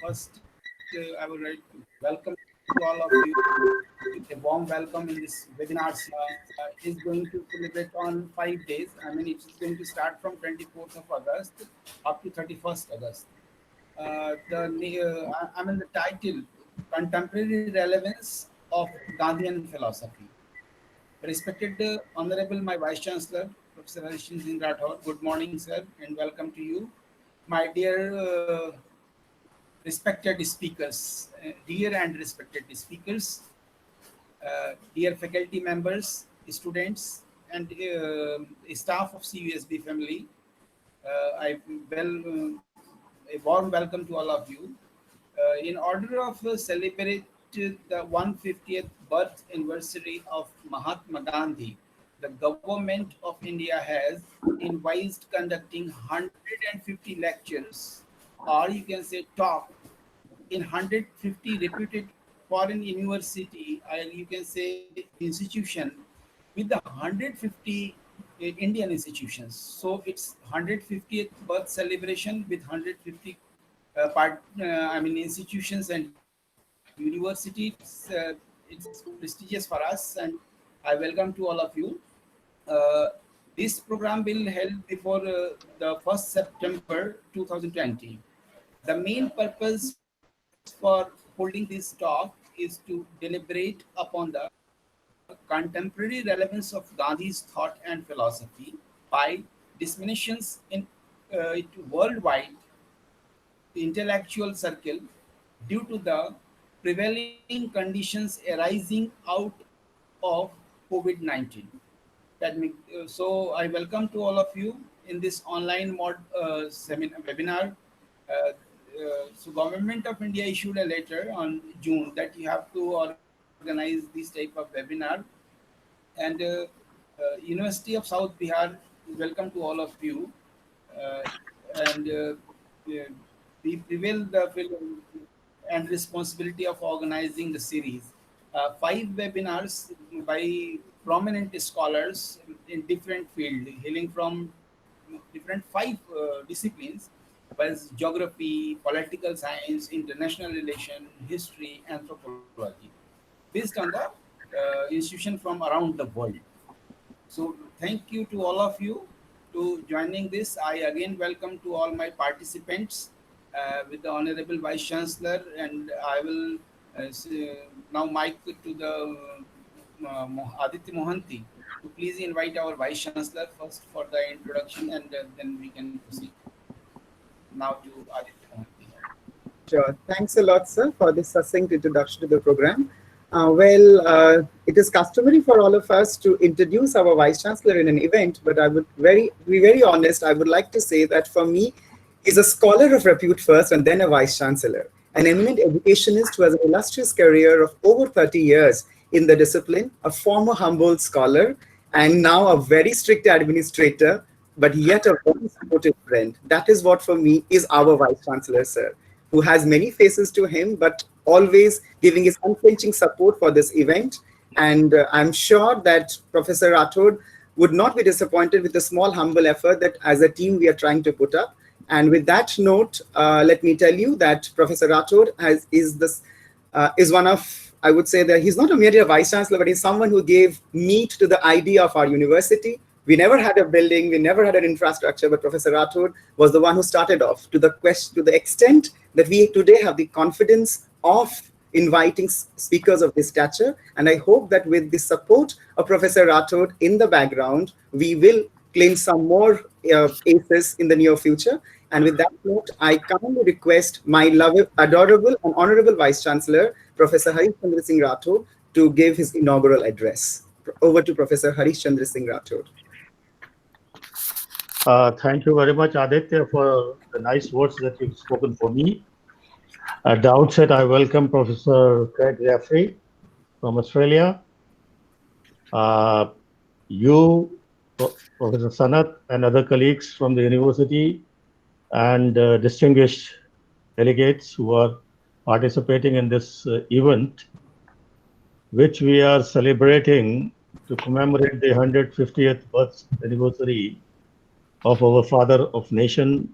First, I would like to welcome to all of you. A warm welcome in this webinar is going to celebrate on 5 days. I mean, it's going to start from 24th of August up to 31st August. I mean, the title, Contemporary Relevance of Gandhian Philosophy. Respected Honorable my Vice Chancellor, Professor Harishchandra Singh Rathod, good morning, sir, and welcome to you. My dear respected speakers, dear and respected speakers, dear faculty members, students, and staff of CUSB family, a warm welcome to all of you. In order of celebrate the 150th birth anniversary of Mahatma Gandhi, the government of India has advised conducting 150 lectures, or you can say talk, in 150 reputed foreign university, or you can say institution, with the 150 Indian institutions. So it's 150th birth celebration with 150 institutions and universities. It's prestigious for us, and I welcome to all of you. Uh, this program will held before the 1st September 2020. The main purpose for holding this talk is to deliberate upon the contemporary relevance of Gandhi's thought and philosophy by disseminations in it worldwide intellectual circle due to the prevailing conditions arising out of COVID-19. So I welcome to all of you in this online webinar. So Government of India issued a letter on June that you have to organize this type of webinar, and University of South Bihar welcome to all of you, uh, and we prevail the and responsibility of organizing the series. 5 webinars by prominent scholars in different fields, hailing from different 5 disciplines, was geography, political science, international relation, history, anthropology, based on the institution from around the world. So thank you to all of you to joining this. I again welcome to all my participants with the Honorable Vice Chancellor, and I will now mic to the Aditya Mohanty to please invite our Vice Chancellor first for the introduction, and then we can proceed. Now to Aditya Mohanty. Sure. Thanks a lot, sir, for this succinct introduction to the program. It is customary for all of us to introduce our Vice Chancellor in an event, but I would be very honest, I would like to say that for me, he's a scholar of repute first and then a Vice Chancellor, an eminent educationist who has an illustrious career of over 30 years in the discipline, a former Humboldt scholar, and now a very strict administrator, but yet a very supportive friend. That is what for me is our Vice Chancellor, sir, who has many faces to him, but always giving his unflinching support for this event. And I'm sure that Professor Rathod would not be disappointed with the small, humble effort that as a team we are trying to put up. And with that note, let me tell you that Professor Rathod is one of, I would say that he's not merely a Vice Chancellor, but he's someone who gave meat to the idea of our university. We never had a building, we never had an infrastructure, but Professor Rathod was the one who started off to the extent that we today have the confidence of inviting speakers of this stature. And I hope that with the support of Professor Rathod in the background, we will claim some more aces in the near future. And with that note, I kindly request my adorable and honorable Vice Chancellor, Professor Harishchandra Singh Rathod, to give his inaugural address. Over to Professor Harishchandra Singh Rathod. Thank you very much, Aditya, for the nice words that you've spoken for me. At the outset, I welcome Professor Craig Jeffrey from Australia. You, Professor Sanat, and other colleagues from the university, and distinguished delegates who are participating in this event, which we are celebrating to commemorate the 150th birth anniversary of our father of nation,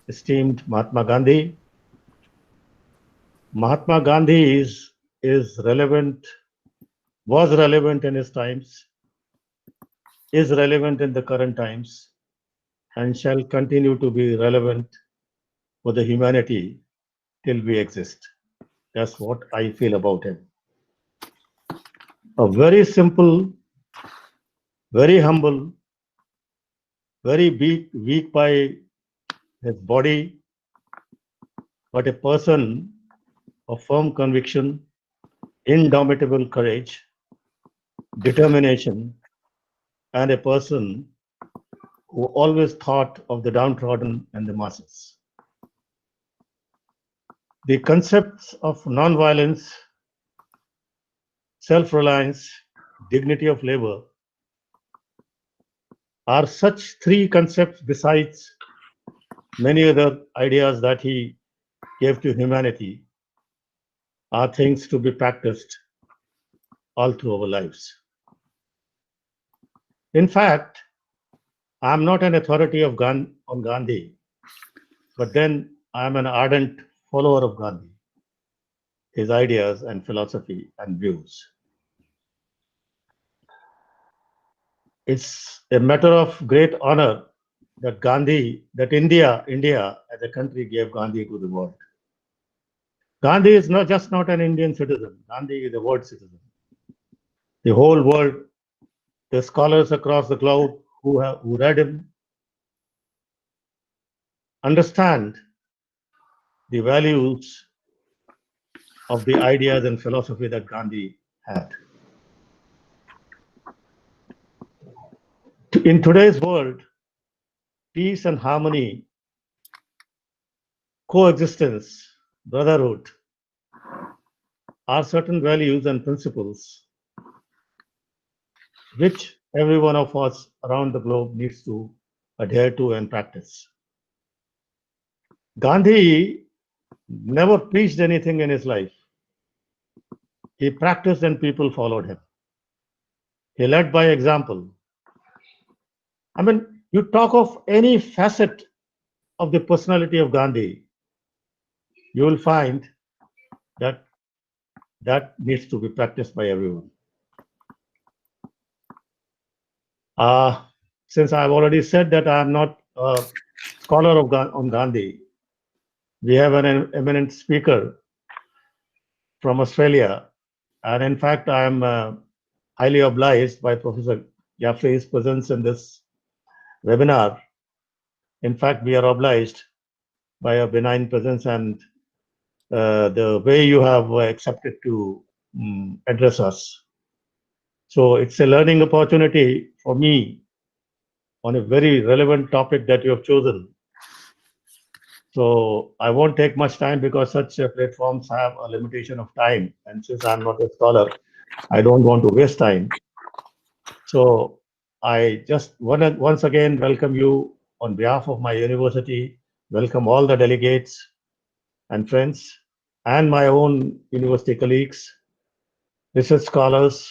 esteemed Mahatma Gandhi. Mahatma Gandhi is relevant, was relevant in his times, is relevant in the current times, and shall continue to be relevant for the humanity till we exist. That's what I feel about him. A very simple, very humble, very weak by his body, but a person of firm conviction, indomitable courage, determination, and a person who always thought of the downtrodden and the masses. The concepts of nonviolence, self-reliance, dignity of labor are such three concepts besides many other ideas that he gave to humanity are things to be practiced all through our lives. In fact, I'm not an authority on Gandhi, but then I'm an ardent follower of Gandhi, his ideas and philosophy and views. It's a matter of great honor that India as a country gave Gandhi to the world. Gandhi is not an Indian citizen. Gandhi is a world citizen. The whole world, the scholars across the globe who read him, understand the values of the ideas and philosophy that Gandhi had. In today's world, peace and harmony, coexistence, brotherhood are certain values and principles which every one of us around the globe needs to adhere to and practice. Gandhi never preached anything in his life. He practiced and people followed him. He led by example. I mean, you talk of any facet of the personality of Gandhi, you will find that that needs to be practiced by everyone. Since I've already said that I am not a scholar on Gandhi, we have an eminent speaker from Australia. And in fact, I am highly obliged by Professor Jaffrey's presence in this webinar. In fact, we are obliged by a benign presence and the way you have accepted to address us. So it's a learning opportunity for me on a very relevant topic that you have chosen. So I won't take much time because such platforms have a limitation of time. And since I'm not a scholar, I don't want to waste time. So I just once again welcome you on behalf of my university, welcome all the delegates and friends and my own university colleagues, research scholars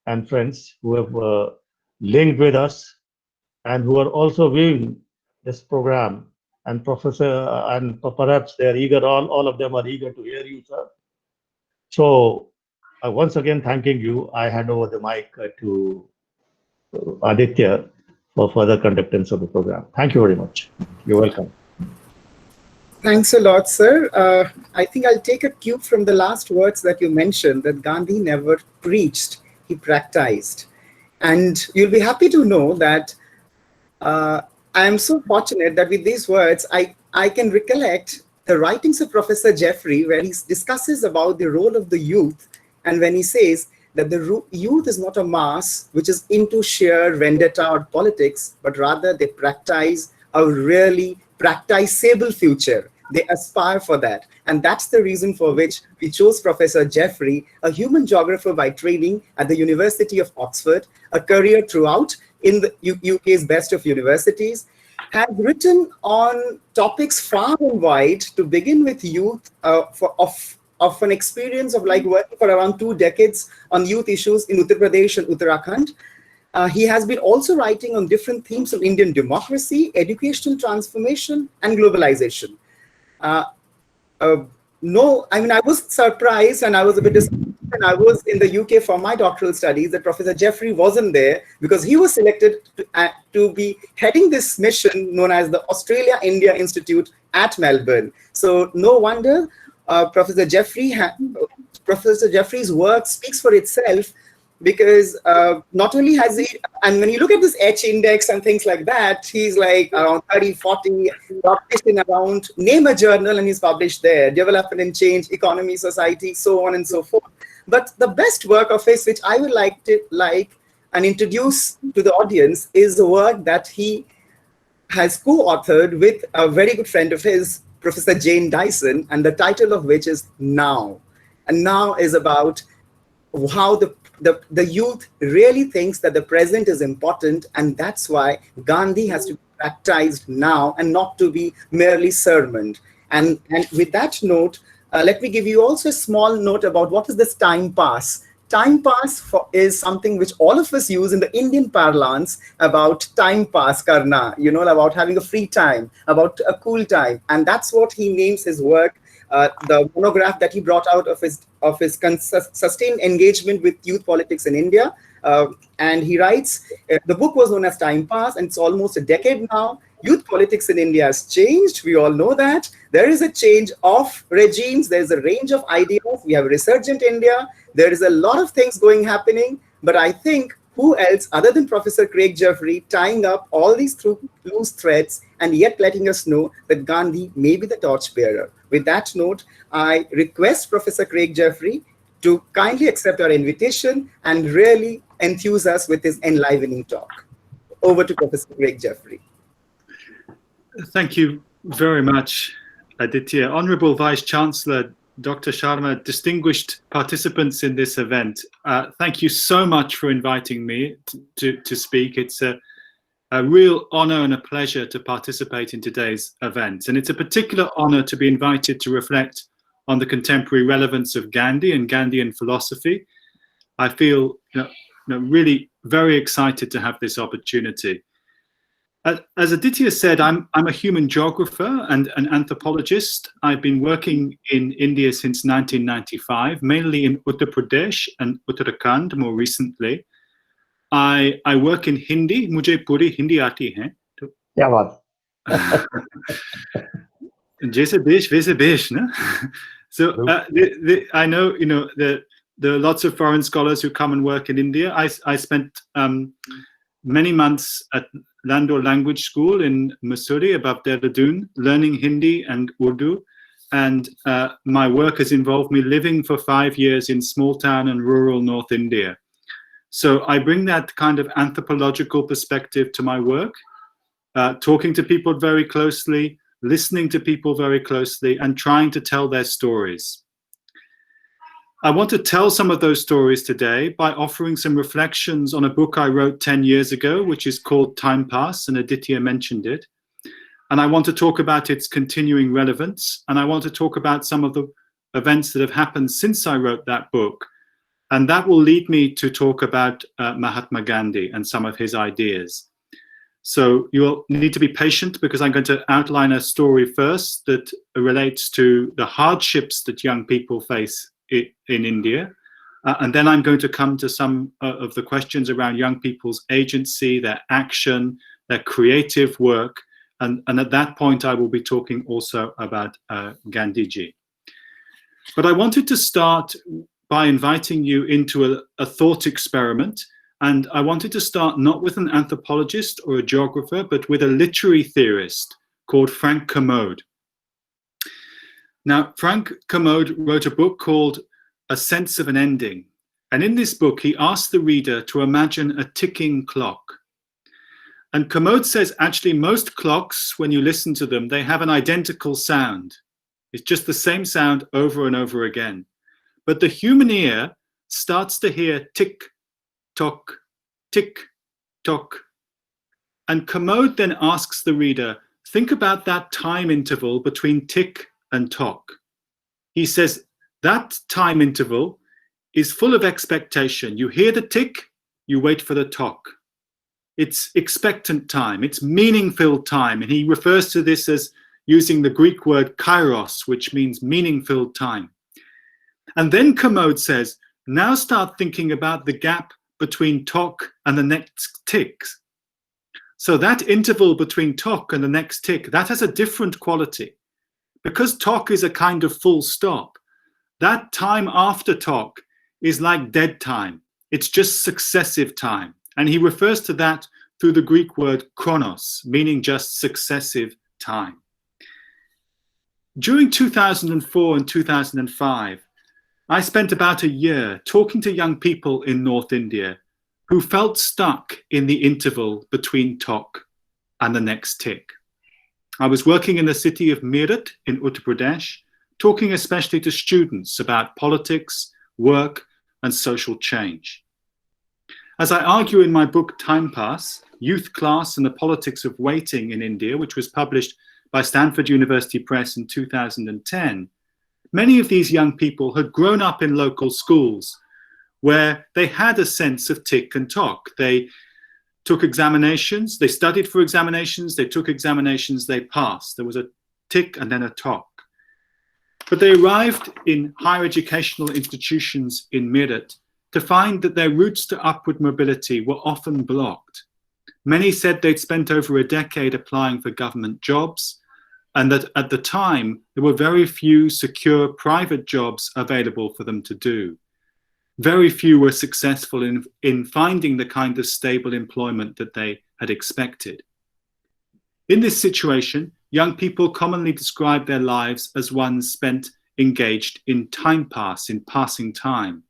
and friends who have linked with us and who are also viewing this program. And Professor, and perhaps they're eager, all of them are eager to hear you, sir. So once again, thanking you. I hand over the mic to Aditya for further conductance of the program. Thank you very much. You're welcome. Thanks a lot, sir. I think I'll take a cue from the last words that you mentioned, that Gandhi never preached, he practiced. And you'll be happy to know that I am so fortunate that with these words, I can recollect the writings of Professor Jeffrey, where he discusses about the role of the youth, and when he says that the youth is not a mass which is into sheer vendetta or politics, but rather they practice a really practicable future. They aspire for that. And that's the reason for which we chose Professor Jeffrey, a human geographer by training at the University of Oxford, a career throughout in the UK's best of universities, has written on topics far and wide, to begin with youth, of an experience of like working for around 2 decades on youth issues in Uttar Pradesh and Uttarakhand. He has been also writing on different themes of Indian democracy, educational transformation, and globalization. no, I mean, I was surprised and I was a bit disappointed when I was in the UK for my doctoral studies that Professor Jeffrey wasn't there, because he was selected to be heading this mission known as the Australia India Institute at Melbourne. So no wonder Professor Professor Jeffrey's work speaks for itself, because not only has he, and when you look at this H index and things like that, he's like around 30, 40, published in around, name a journal and he's published there, development and change, economy, society, so on and so forth. But the best work of his, which I would like to and introduce to the audience, is the work that he has co-authored with a very good friend of his, Professor Jane Dyson, and the title of which is Now. And Now is about how the youth really thinks that the present is important, and that's why Gandhi has to be practiced now and not to be merely sermoned. And with that note, let me give you also a small note about what is this time pass. Time pass is something which all of us use in the Indian parlance about time pass karna, about having a free time, about a cool time. And that's what he names his work, the monograph that he brought out of his sustained engagement with youth politics in India. And he writes, the book was known as Time Pass, and it's almost a decade now. Youth politics in India has changed. We all know that. There is a change of regimes. There's a range of ideas. We have a resurgent India. There is a lot of things happening. But I think who else other than Professor Craig Jeffrey tying up all these loose threads and yet letting us know that Gandhi may be the torchbearer. With that note, I request Professor Craig Jeffrey to kindly accept our invitation and really enthuse us with his enlivening talk. Over to Professor Craig Jeffrey. Thank you very much, Aditya. Honorable Vice Chancellor, Dr. Sharma, distinguished participants in this event, thank you so much for inviting me to speak. It's a real honor and a pleasure to participate in today's event. And it's a particular honor to be invited to reflect on the contemporary relevance of Gandhi and Gandhian philosophy. I feel really very excited to have this opportunity. As Aditya said, I'm a human geographer and an anthropologist. I've been working in India since 1995, mainly in Uttar Pradesh and Uttarakhand more recently. I work in Hindi. Mujhe puri Hindi aati hai. Kya baat? Jaise desh वैसे देश, na? So I know there are lots of foreign scholars who come and work in India. I spent many months at Landor Language School in Mussoorie, above Dehradun, learning Hindi and Urdu. And my work has involved me living for 5 years in small town and rural North India. So I bring that kind of anthropological perspective to my work, talking to people very closely, listening to people very closely, and trying to tell their stories. I want to tell some of those stories today by offering some reflections on a book I wrote 10 years ago, which is called Time Pass, and Aditya mentioned it. And I want to talk about its continuing relevance, and I want to talk about some of the events that have happened since I wrote that book. And that will lead me to talk about Mahatma Gandhi and some of his ideas. So you'll need to be patient, because I'm going to outline a story first that relates to the hardships that young people face in India. And then I'm going to come to some of the questions around young people's agency, their action, their creative work. And at that point, I will be talking also about Gandhiji. But I wanted to start by inviting you into a thought experiment. And I wanted to start not with an anthropologist or a geographer, but with a literary theorist called Frank Kermode. Now, Frank Kermode wrote a book called A Sense of an Ending. And in this book, he asked the reader to imagine a ticking clock. And Kermode says, actually, most clocks, when you listen to them, they have an identical sound. It's just the same sound over and over again. But the human ear starts to hear tick, tock, tick, tock. And Kermode then asks the reader, think about that time interval between tick and tock. He says that time interval is full of expectation. You hear the tick, you wait for the tock. It's expectant time, it's meaning-filled time. And he refers to this as, using the Greek word kairos, which means meaning-filled time. And then Commode says, now start thinking about the gap between tok and the next tick. So that interval between tok and the next tick, that has a different quality. Because tok is a kind of full stop, that time after tok is like dead time. It's just successive time. And he refers to that through the Greek word chronos, meaning just successive time. During 2004 and 2005, I spent about a year talking to young people in North India who felt stuck in the interval between tok and the next tick. I was working in the city of Meerut in Uttar Pradesh, talking especially to students about politics, work, and social change. As I argue in my book Time Pass, Youth Class and the Politics of Waiting in India, which was published by Stanford University Press in 2010, many of these young people had grown up in local schools where they had a sense of tick and tok. They took examinations, they studied for examinations, they took examinations, they passed. There was a tick and then a tok. But they arrived in higher educational institutions in Meerut to find that their routes to upward mobility were often blocked. Many said they'd spent over a decade applying for government jobs, and that at the time there were very few secure private jobs available for them to do. Very few were successful in finding the kind of stable employment that they had expected. In this situation, young people commonly describe their lives as ones spent engaged in time pass, in passing time,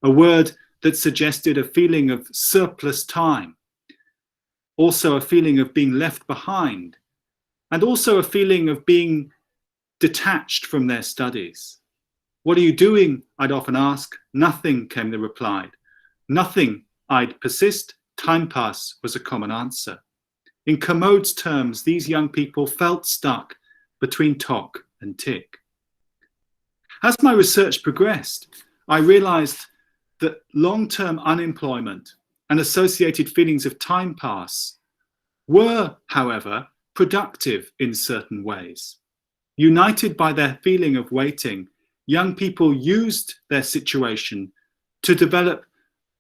a word that suggested a feeling of surplus time, also a feeling of being left behind, and also a feeling of being detached from their studies. What are you doing? I'd often ask. Nothing, came the reply. Nothing, I'd persist. Time pass was a common answer. In Commode's terms, these young people felt stuck between tok and tick. As my research progressed, I realized that long-term unemployment and associated feelings of time pass were, however, productive in certain ways. United by their feeling of waiting, young people used their situation to develop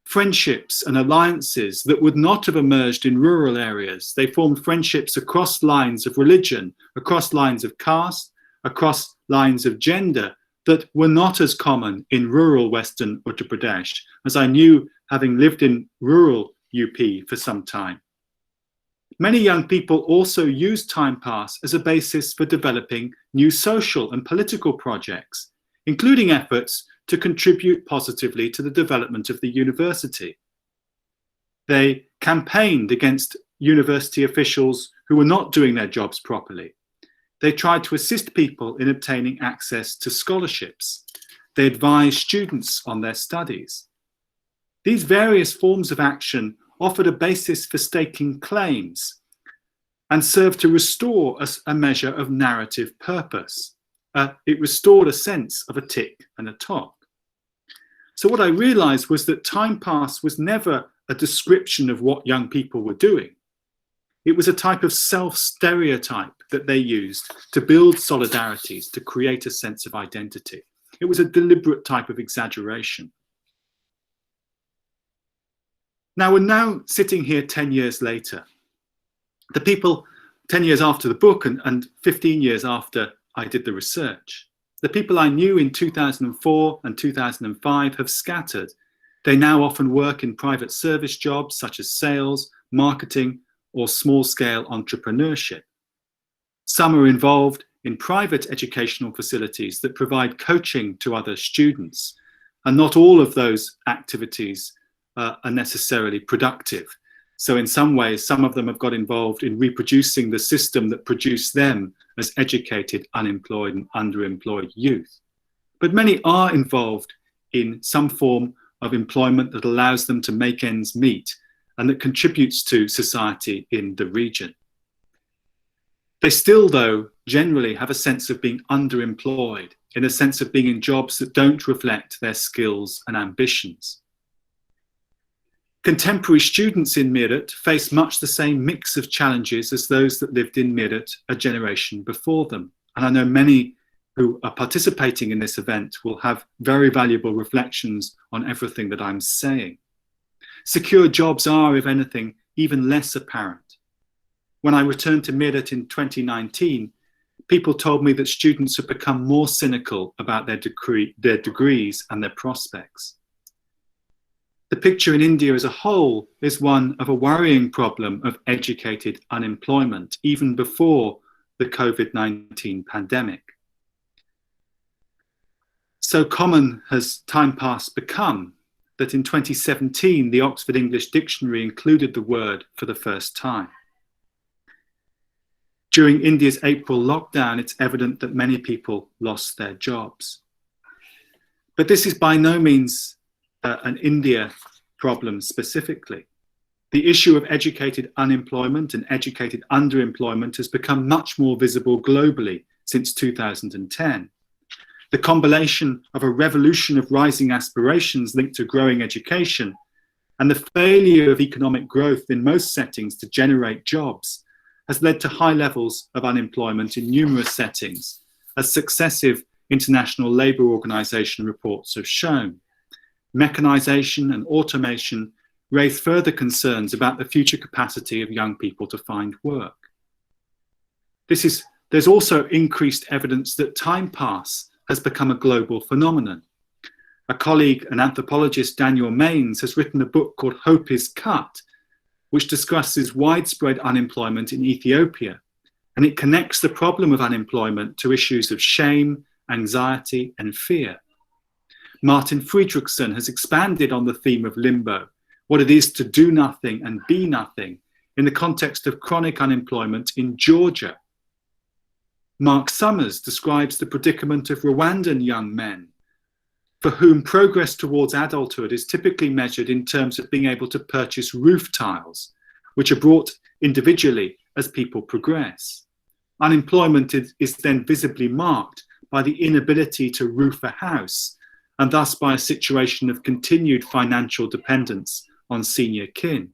friendships and alliances that would not have emerged in rural areas. They formed friendships across lines of religion, across lines of caste, across lines of gender that were not as common in rural Western Uttar Pradesh, as I knew having lived in rural UP for some time. Many young people also used time pass as a basis for developing new social and political projects, including efforts to contribute positively to the development of the university. They campaigned against university officials who were not doing their jobs properly. They tried to assist people in obtaining access to scholarships. They advised students on their studies. These various forms of action offered a basis for staking claims and served to restore a measure of narrative purpose. It restored a sense of a tick and a tok. So what I realized was that time pass was never a description of what young people were doing. It was a type of self-stereotype that they used to build solidarities, to create a sense of identity. It was a deliberate type of exaggeration. Now, we're now sitting here 10 years later. The people, 10 years after the book and 15 years after I did the research, the people I knew in 2004 and 2005 have scattered. They now often work in private service jobs such as sales, marketing, or small-scale entrepreneurship. Some are involved in private educational facilities that provide coaching to other students, and not all of those activities are necessarily productive. So in some ways, some of them have got involved in reproducing the system that produced them as educated, unemployed, and underemployed youth. But many are involved in some form of employment that allows them to make ends meet and that contributes to society in the region. They still, though, generally have a sense of being underemployed, in a sense of being in jobs that don't reflect their skills and ambitions. Contemporary students in Meerut face much the same mix of challenges as those that lived in Meerut a generation before them. And I know many who are participating in this event will have very valuable reflections on everything that I'm saying. Secure jobs are, if anything, even less apparent. When I returned to Meerut in 2019, people told me that students have become more cynical about their degrees and their prospects. The picture in India as a whole is one of a worrying problem of educated unemployment, even before the COVID-19 pandemic. So common has time past become that in 2017, the Oxford English Dictionary included the word for the first time. During India's April lockdown, it's evident that many people lost their jobs. But this is by no means an India problem specifically. The issue of educated unemployment and educated underemployment has become much more visible globally since 2010. The combination of a revolution of rising aspirations linked to growing education and the failure of economic growth in most settings to generate jobs has led to high levels of unemployment in numerous settings, as successive International Labour Organization reports have shown. Mechanisation and automation raise further concerns about the future capacity of young people to find work. There's also increased evidence that time pass has become a global phenomenon. A colleague, an anthropologist, Daniel Maines, has written a book called Hope is Cut, which discusses widespread unemployment in Ethiopia, and it connects the problem of unemployment to issues of shame, anxiety, and fear. Martin Friedrichsen has expanded on the theme of limbo, what it is to do nothing and be nothing, in the context of chronic unemployment in Georgia. Mark Summers describes the predicament of Rwandan young men, for whom progress towards adulthood is typically measured in terms of being able to purchase roof tiles, which are brought individually as people progress. Unemployment is then visibly marked by the inability to roof a house, and thus by a situation of continued financial dependence on senior kin.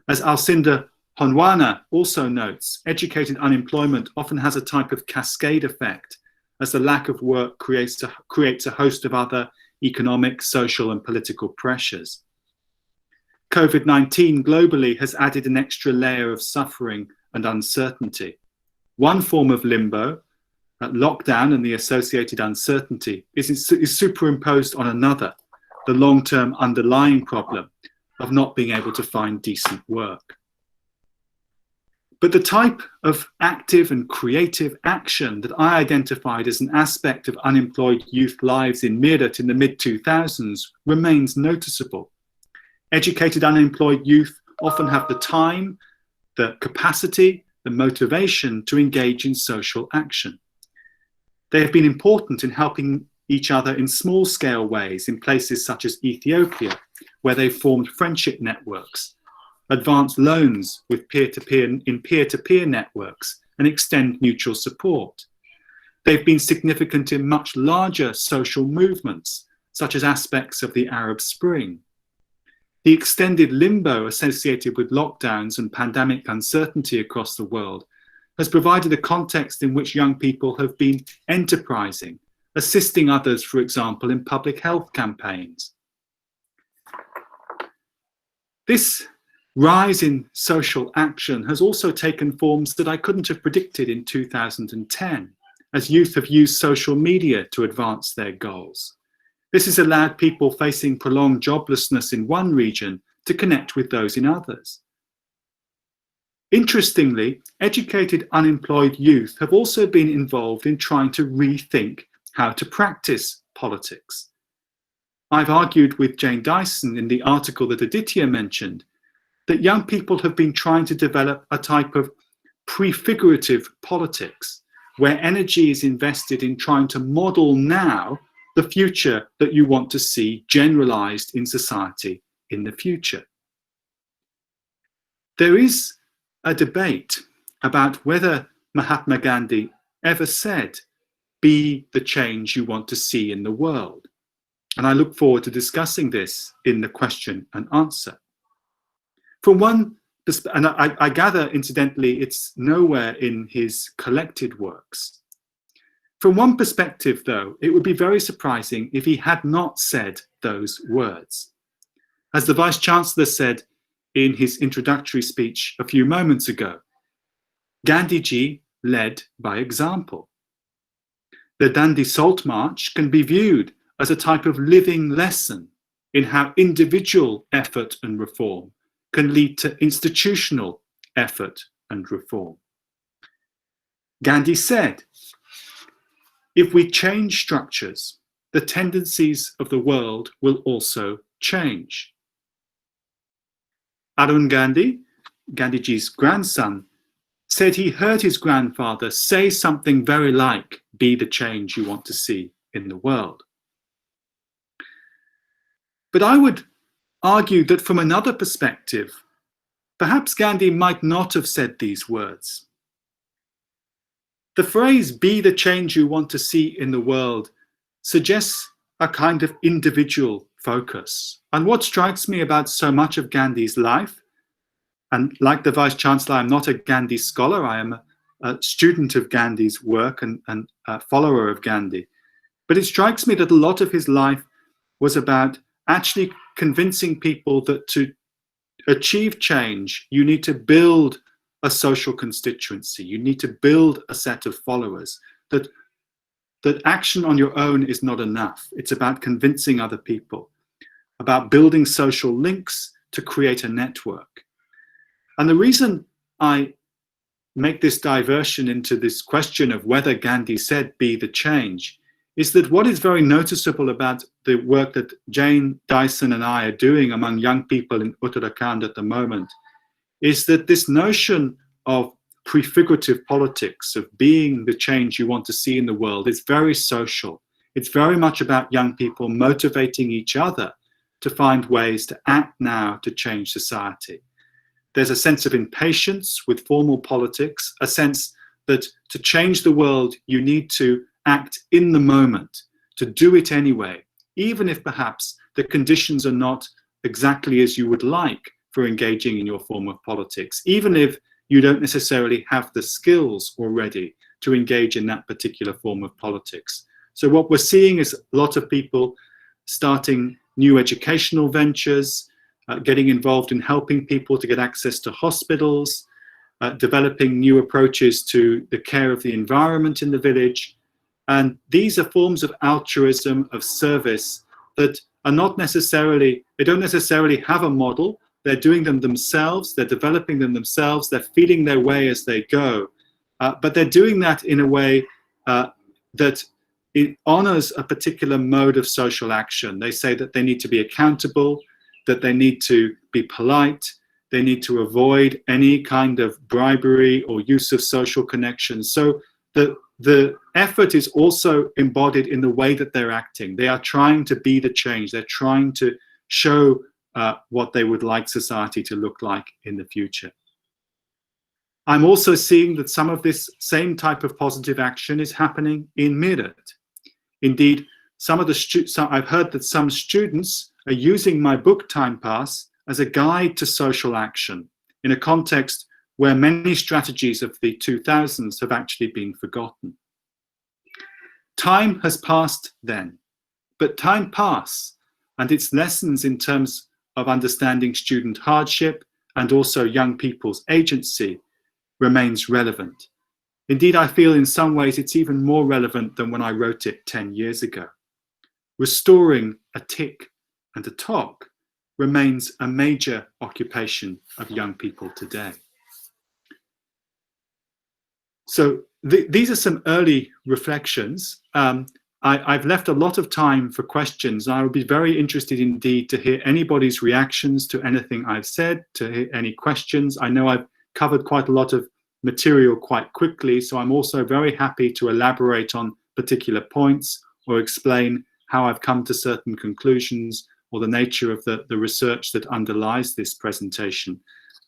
As Alcinda Honwana also notes, educated unemployment often has a type of cascade effect, as the lack of work creates a host of other economic, social, and political pressures. COVID-19 globally has added an extra layer of suffering and uncertainty. One form of limbo, lockdown and the associated uncertainty, is superimposed on another, the long-term underlying problem of not being able to find decent work. But the type of active and creative action that I identified as an aspect of unemployed youth lives in Meerut in the mid-2000s remains noticeable. Educated unemployed youth often have the time, the capacity, the motivation to engage in social action. They have been important in helping each other in small-scale ways in places such as Ethiopia, where they've formed friendship networks, advance loans with peer-to-peer networks, and extend mutual support. They've been significant in much larger social movements, such as aspects of the Arab Spring. The extended limbo associated with lockdowns and pandemic uncertainty across the world has provided a context in which young people have been enterprising, assisting others, for example, in public health campaigns. This rise in social action has also taken forms that I couldn't have predicted in 2010, as youth have used social media to advance their goals. This has allowed people facing prolonged joblessness in one region to connect with those in others. Interestingly, educated unemployed youth have also been involved in trying to rethink how to practice politics. I've argued with Jane Dyson in the article that Aditya mentioned that young people have been trying to develop a type of prefigurative politics where energy is invested in trying to model now the future that you want to see generalized in society in the future. There is a debate about whether Mahatma Gandhi ever said, "Be the change you want to see in the world." And I look forward to discussing this in the question and answer. From one perspective, and I gather, incidentally, it's nowhere in his collected works. From one perspective, though, it would be very surprising if he had not said those words. As the Vice-Chancellor said in his introductory speech a few moments ago, Gandhiji led by example. The Dandi Salt March can be viewed as a type of living lesson in how individual effort and reform can lead to institutional effort and reform. Gandhi said, if we change structures, the tendencies of the world will also change. Arun Gandhi, Gandhiji's grandson, said he heard his grandfather say something very like, be the change you want to see in the world. But I would argue that from another perspective, perhaps Gandhi might not have said these words. The phrase, be the change you want to see in the world, suggests a kind of individual focus. And what strikes me about so much of Gandhi's life, and like the Vice-Chancellor, I'm not a Gandhi scholar, I am a student of Gandhi's work and a follower of Gandhi. But it strikes me that a lot of his life was about actually convincing people that to achieve change, you need to build a social constituency, you need to build a set of followers, that action on your own is not enough. It's about convincing other people, about building social links to create a network. And the reason I make this diversion into this question of whether Gandhi said be the change is that what is very noticeable about the work that Jane Dyson and I are doing among young people in Uttarakhand at the moment is that this notion of prefigurative politics, of being the change you want to see in the world, is very social. It's very much about young people motivating each other to find ways to act now to change society. There's a sense of impatience with formal politics, a sense that to change the world, you need to act in the moment, to do it anyway, even if perhaps the conditions are not exactly as you would like for engaging in your form of politics, even if you don't necessarily have the skills already to engage in that particular form of politics. So what we're seeing is a lot of people starting new educational ventures, getting involved in helping people to get access to hospitals, developing new approaches to the care of the environment in the village. And these are forms of altruism, of service that are not necessarily, they don't necessarily have a model. They're doing them themselves, they're developing them themselves, they're feeling their way as they go. But they're doing that in a way that it honors a particular mode of social action. They say that they need to be accountable, that they need to be polite, they need to avoid any kind of bribery or use of social connections. So the effort is also embodied in the way that they're acting. They are trying to be the change. They're trying to show what they would like society to look like in the future. I'm also seeing that some of this same type of positive action is happening in Meerut. Indeed, I've heard that some students are using my book Time Pass as a guide to social action in a context where many strategies of the 2000s have actually been forgotten. Time has passed then, but Time Pass and its lessons in terms of understanding student hardship and also young people's agency remains relevant. Indeed, I feel in some ways it's even more relevant than when I wrote it 10 years ago. Restoring a tick and a talk remains a major occupation of young people today. So these are some early reflections. I've left a lot of time for questions. I would be very interested indeed to hear anybody's reactions to anything I've said, to hear any questions. I know I've covered quite a lot of material quite quickly, so I'm also very happy to elaborate on particular points or explain how I've come to certain conclusions or the nature of the research that underlies this presentation.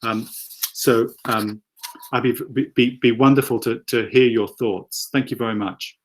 I'd be wonderful to hear your thoughts. Thank you very much.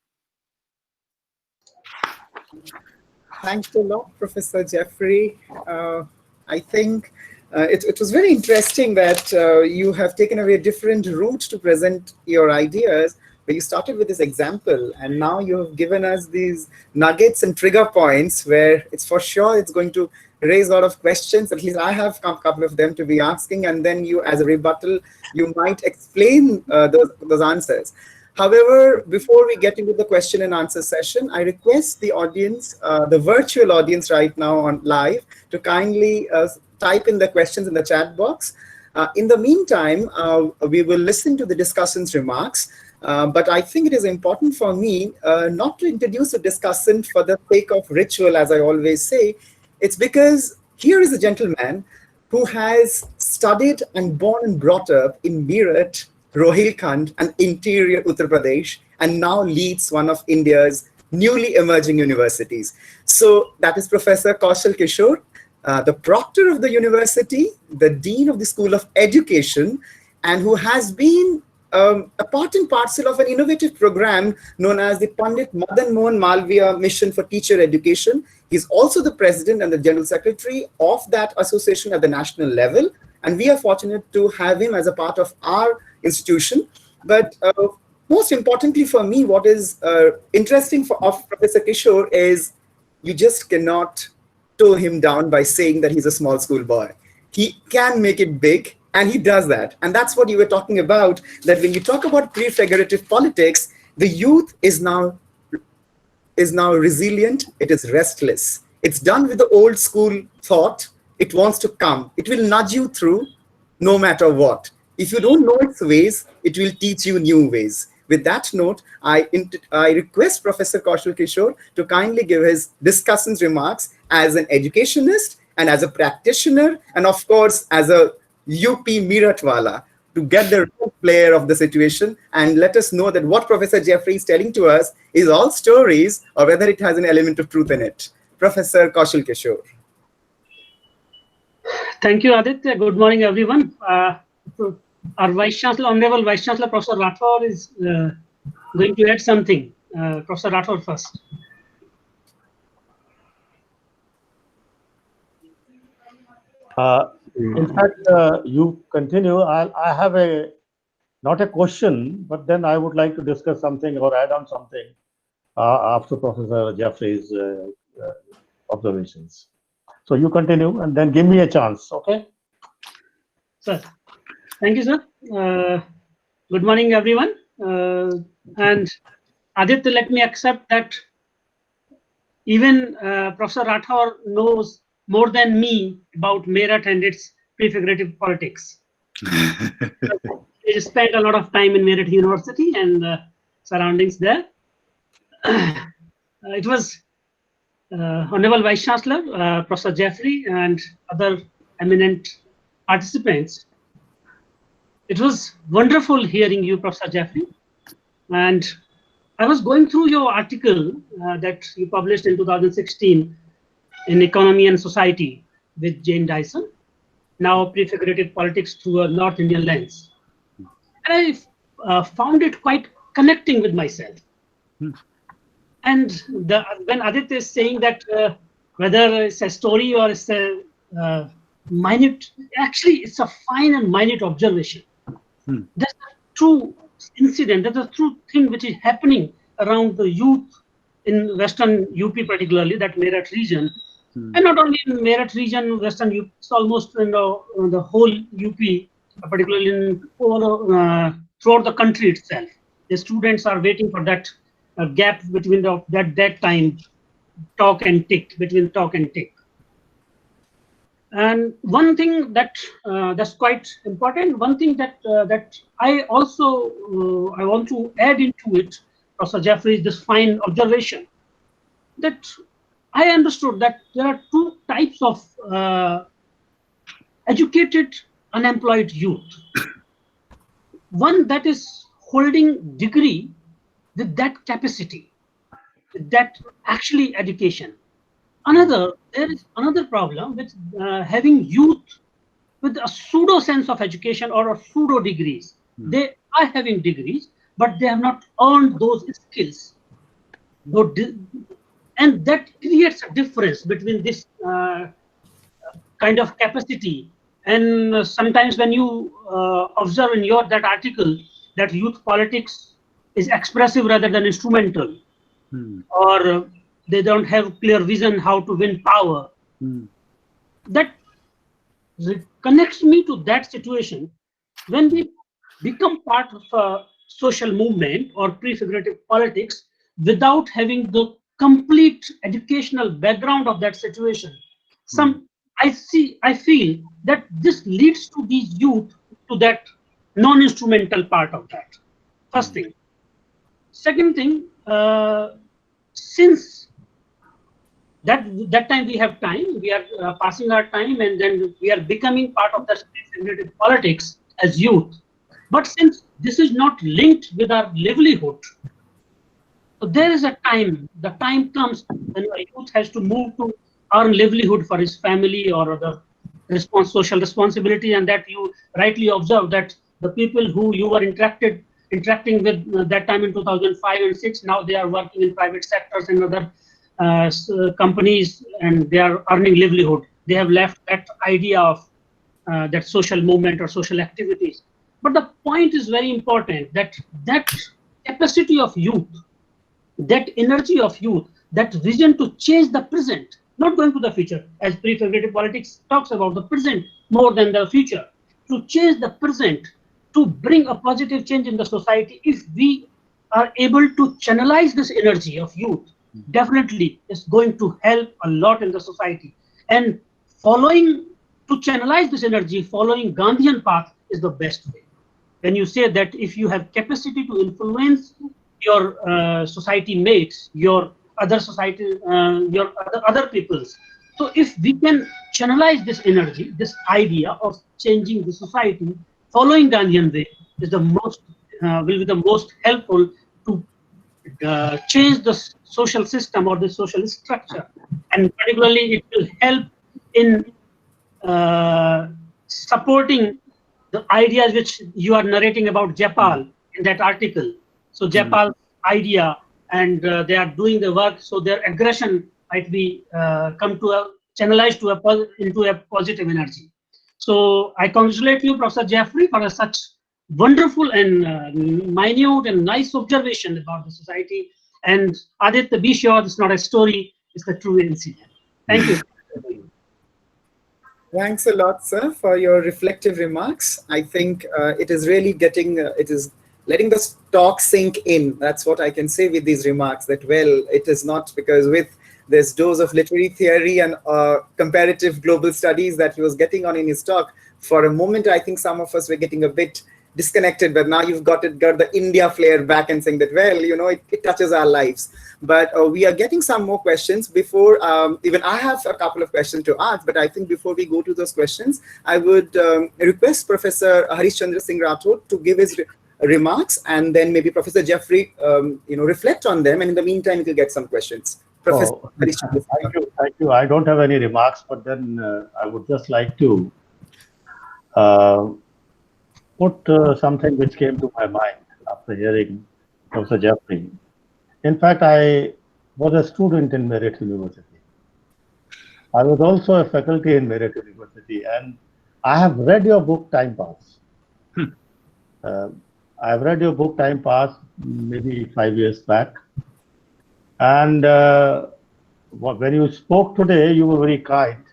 Thanks a lot, Professor Jeffrey. I think It was very interesting that you have taken a very different route to present your ideas, where you started with this example, and now you have given us these nuggets and trigger points where it's for sure it's going to raise a lot of questions. At least I have a couple of them to be asking, and then you, as a rebuttal, you might explain those answers. However, before we get into the question and answer session, I request the audience, the virtual audience right now on live, to kindly type in the questions in the chat box. In the meantime, we will listen to the discussant's remarks. But I think it is important for me not to introduce a discussant for the sake of ritual, as I always say. It's because here is a gentleman who has studied and born and brought up in Meerut, Rohilkhand, and interior Uttar Pradesh, and now leads one of India's newly emerging universities. So that is Professor Kaushal Kishore, the proctor of the university, the dean of the School of Education, and who has been a part and parcel of an innovative program known as the Pandit Madan Mohan Malviya Mission for Teacher Education. He's also the president and the general secretary of that association at the national level. And we are fortunate to have him as a part of our institution. But most importantly for me, what is interesting of Professor Kishore is you just cannot tone him down by saying that he's a small school boy. He can make it big, and he does that. And that's what you were talking about, that when you talk about prefigurative politics, the youth is now resilient, it is restless. It's done with the old school thought. It wants to come. It will nudge you through no matter what. If you don't know its ways, it will teach you new ways. With that note, I request Professor Kaushal Kishore to kindly give his discussant's remarks as an educationist and as a practitioner, and of course, as a UP Meerutwala, to get the real flair of the situation and let us know that what Professor Jeffrey is telling to us is all stories or whether it has an element of truth in it. Professor Kaushal Kishore. Thank you, Aditya. Good morning, everyone. Our Vice Chancellor, Honorable Vice Chancellor, Professor Rathore, is going to add something. Professor Rathore first. In fact, you continue. I have not a question, but then I would like to discuss something or add on something after Professor Jeffrey's observations. So you continue and then give me a chance, okay? Sir, thank you, sir. Good morning, everyone. And Aditya, let me accept that even Professor Rathore knows more than me about Meerut and its prefigurative politics. He spent a lot of time in Meerut University and surroundings there. It was Honorable Vice Chancellor, Professor Jeffrey, and other eminent participants. It was wonderful hearing you, Professor Jeffrey. And I was going through your article that you published in 2016 in Economy and Society with Jane Dyson, now prefigurative politics through a North Indian lens. And I found it quite connecting with myself. And when Aditya is saying that whether it's a story or it's a minute, actually it's a fine and minute observation. That's a true incident, that's a true thing which is happening around the youth in Western UP, particularly that Meerut region. And not only in Meerut region, Western UP, it's almost in the whole UP, particularly in throughout the country itself. The students are waiting for that gap between that time, talk and tick, between talk and tick. And one thing that's quite important, one thing that I also I want to add into it, Professor Jeffrey, is this fine observation that I understood that there are two types of educated unemployed youth. One that is holding degree with that capacity, with that actually education. There is another problem with having youth with a pseudo sense of education or a pseudo degrees. They are having degrees, but they have not earned those skills. And that creates a difference between this kind of capacity And sometimes when you observe in that article that youth politics is expressive rather than instrumental, or they don't have clear vision how to win power, that connects me to that situation. When we become part of a social movement or prefigurative politics without having the complete educational background of that situation, I feel that this leads to these youth to that non-instrumental part of that. First thing. Second thing, since that time we have time, we are passing our time, and then we are becoming part of the prefigurative politics as youth. But since this is not linked with our livelihood, so there is a time, the time comes when a youth has to move to earn livelihood for his family or other social responsibility, and that you rightly observe that the people who you were interacting with that time in 2005 and 6, now they are working in private sectors and other companies, and they are earning livelihood. They have left that idea of that social movement or social activities. But the point is very important, that capacity of youth, that energy of youth, that vision to change the present, not going to the future, as prefigurative politics talks about the present more than the future, to change the present, to bring a positive change in the society. If we are able to channelize this energy of youth, definitely it's going to help a lot in the society. And to channelize this energy, following Gandhian path is the best way. When you say that if you have capacity to influence your society mates, your other society, your other peoples. So if we can channelize this energy, this idea of changing the society, following Gandhian way is will be the most helpful to change the social system or the social structure, and particularly it will help in supporting the ideas which you are narrating about Jaipal in that article. So Jaipal's idea, and they are doing the work, so their aggression might be channelized into a positive energy. So I congratulate you, Professor Jeffrey, for such wonderful and minute and nice observation about the society. And Aditya, be sure it's not a story, it's the true incident. Thank you. Thanks a lot, sir, for your reflective remarks. I think it is really it is letting the talk sink in. That's what I can say with these remarks, that, well, it is not because with this dose of literary theory and comparative global studies that he was getting on in his talk, for a moment, I think some of us were getting a bit disconnected, but now you've got the India flair back and saying that, well, it touches our lives. But we are getting some more questions before, even I have a couple of questions to ask, but I think before we go to those questions, I would request Professor Harish Chandra Singh Rathod to give his remarks, and then maybe Professor Jeffrey, reflect on them, and in the meantime, you can get some questions. Professor Harish Chandra Singh. Thank you. I don't have any remarks, but then I would just like to put something which came to my mind after hearing Professor Jeffrey. In fact, I was a student in Merit University. I was also a faculty in Merit University, and I have read your book, Time Pass. I have read your book, Time Pass, maybe 5 years back. And when you spoke today, you were very kind.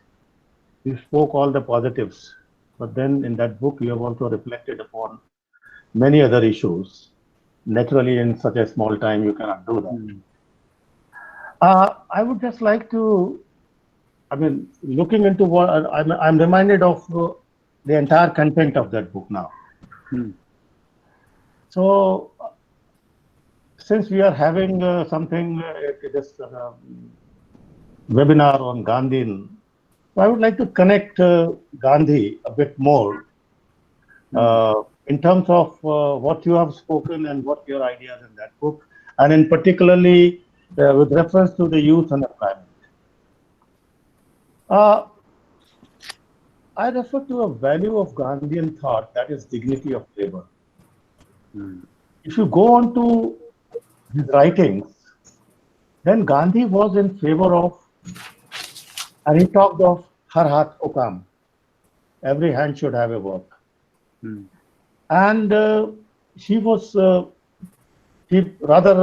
You spoke all the positives. But then in that book, you have also reflected upon many other issues. Naturally, in such a small time, you cannot do that. I would just like to, looking into what I'm reminded of the entire content of that book now. So, since we are having this webinar on Gandhi, so I would like to connect Gandhi a bit more in terms of what you have spoken and what your ideas in that book, and in particularly with reference to the youth and employment. I refer to a value of Gandhian thought, that is dignity of labor. If you go on to his writings, then Gandhi was in favor of, and he talked of har haath o kaam. Every hand should have a work. Mm. And he was, he rather,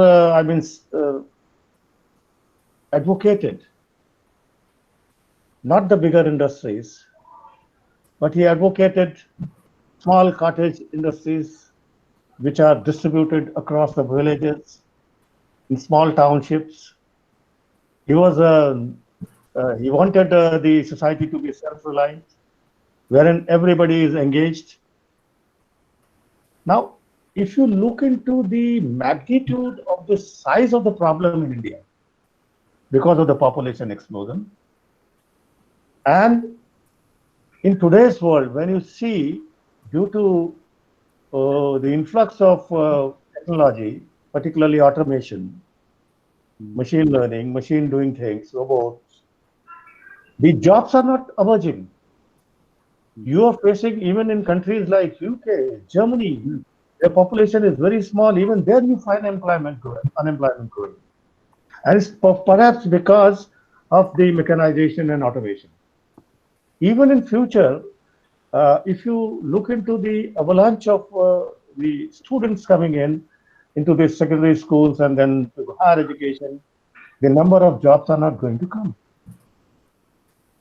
advocated not the bigger industries, but he advocated small cottage industries which are distributed across the villages in small townships. He was he wanted the society to be self-reliant, wherein everybody is engaged. Now, if you look into the magnitude of the size of the problem in India because of the population explosion, and in today's world, when you see due to the influx of technology, particularly automation, machine learning, machine doing things, robots, the jobs are not emerging. You are facing even in countries like UK, Germany, their population is very small. Even there you find unemployment growing. And it's perhaps because of the mechanization and automation. Even in future, if you look into the avalanche of the students coming in into the secondary schools and then to higher education, the number of jobs are not going to come.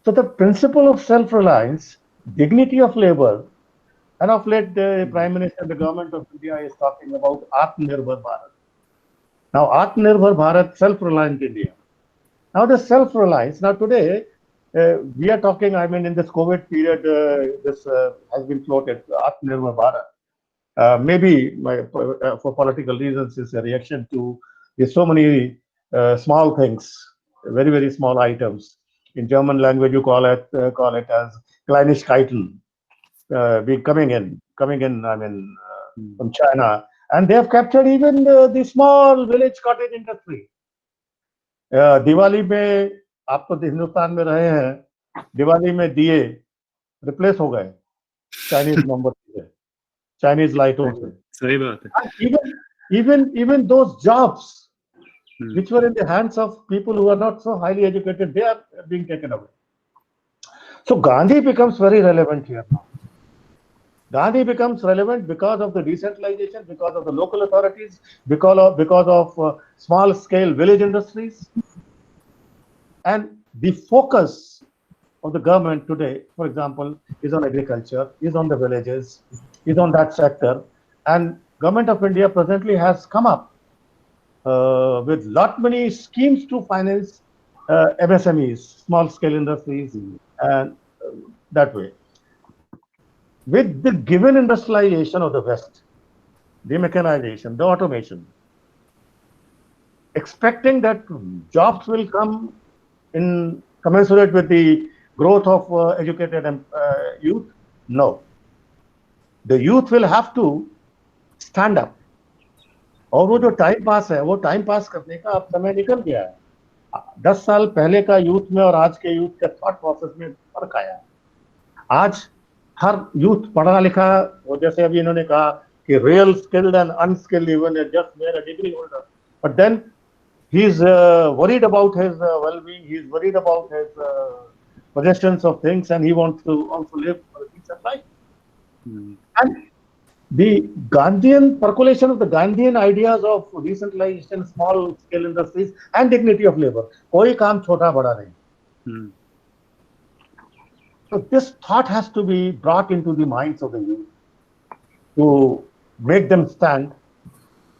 So the principle of self-reliance, dignity of labor, and of late the Prime Minister, the government of India is talking about Atmanirbhar Bharat. Now Atmanirbhar Bharat, self-reliant India. Now the self-reliance, now today we are talking, I mean in this COVID period, this has been floated, Atmanirbhar Bharat. Maybe for political reasons, is a reaction to there's so many small things, very very small items. In German language, you call it as Kleinigkeiten, be coming in. I mean, from China, and they have captured even the small village cottage industry. Diwali में आप तो हिंदुस्तान में रहे हैं दिवाली में दिए replace हो गए चाइनीज मोमबत्ती से चाइनीज लाइटों से सही बात है even those jobs which were in the hands of people who are not so highly educated, they are being taken away. So Gandhi becomes very relevant here now. Gandhi becomes relevant because of the decentralization, because of the local authorities, because of small scale village industries. And the focus of the government today, for example, is on agriculture, is on the villages, is on that sector. And government of India presently has come up with lot many schemes to finance MSMEs, small scale industries, and that way. With the given industrialization of the West, the mechanization, the automation, expecting that jobs will come in commensurate with the growth of educated youth, no. The youth will have to stand up. और वो जो time pass है वो time pass करने का अब समय निकल गया है 10 साल पहले का यूथ में और आज के यूथ के थॉट प्रोसेस में फर्क आया आज हर यूथ पढ़ा लिखा वो जैसे अभी इन्होंने कहा कि real skilled and unskilled even just mere a degree holder but then he is worried about his well-being, he is worried about his possessions of things, and he wants to also live a decent life. And the Gandhian percolation of the Gandhian ideas of decentralization, small-scale industries, and dignity of labor. कोई काम छोटा बड़ा नहीं. So this thought has to be brought into the minds of the youth to make them stand,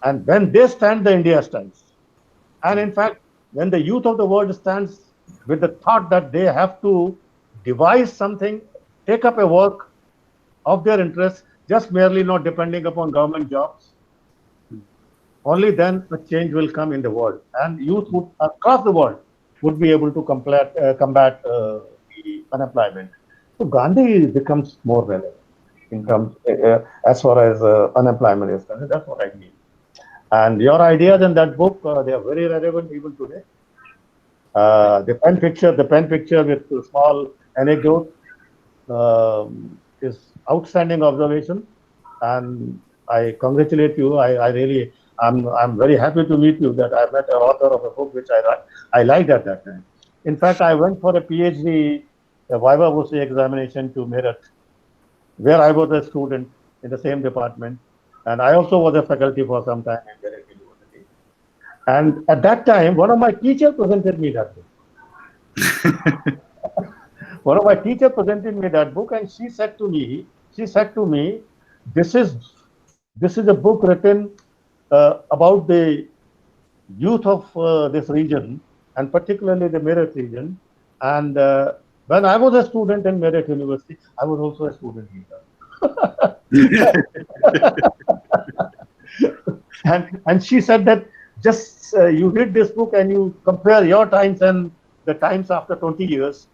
and when they stand, the India stands. And in fact, when the youth of the world stands with the thought that they have to devise something, take up a work of their interest, just merely not depending upon government jobs, only then a change will come in the world. And youth would, across the world, would be able to combat the unemployment. So Gandhi becomes more relevant in terms, as far as unemployment is concerned. That's what I mean. And your ideas in that book, they are very relevant even today. The pen picture with a small anecdote is outstanding observation, and I congratulate you. I'm very happy to meet you. That I met an author of a book which I liked at that time. In fact, I went for a PhD, a Viva Voce examination to Meerut where I was a student in the same department, and I also was a faculty for some time in Gaya University. And at that time, one of my teachers presented me that book. One of my teachers presented me that book, and she said to me, "This is a book written about the youth of this region, and particularly the Meerut region." And when I was a student in Meerut University, I was also a student leader. And she said that just you read this book and you compare your times and the times after 20 years,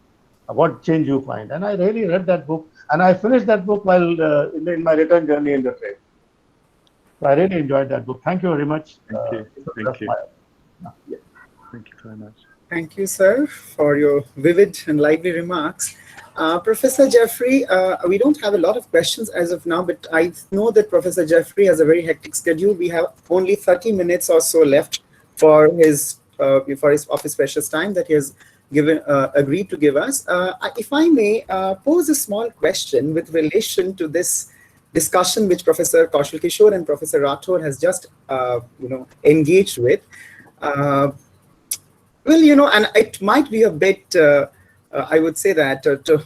what change you find. And I really read that book, and I finished that book while in my return journey in the train. So I really enjoyed that book. Thank you very much. Thank you. Thank you. Yeah. Thank you very much. Thank you, sir, for your vivid and lively remarks. Professor Jeffrey, we don't have a lot of questions as of now, but I know that Professor Jeffrey has a very hectic schedule. We have only 30 minutes or so left for his office precious time that he has agreed to give us. If I may pose a small question with relation to this discussion which Professor Kaushal Kishore and Professor Rathore has just engaged with. Well, and it might be a bit, I would say that, to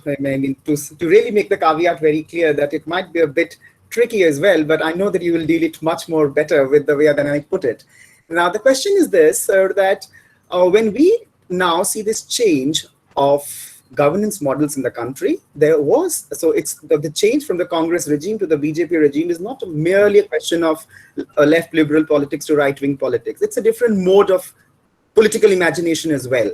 really make the caveat very clear that it might be a bit tricky as well, but I know that you will deal it much more better with the way that I put it. Now, the question is this, sir, that when we now see this change of governance models in the country, it's the change from the Congress regime to the BJP regime is not merely a question of left liberal politics to right-wing politics. It's a different mode of political imagination as well.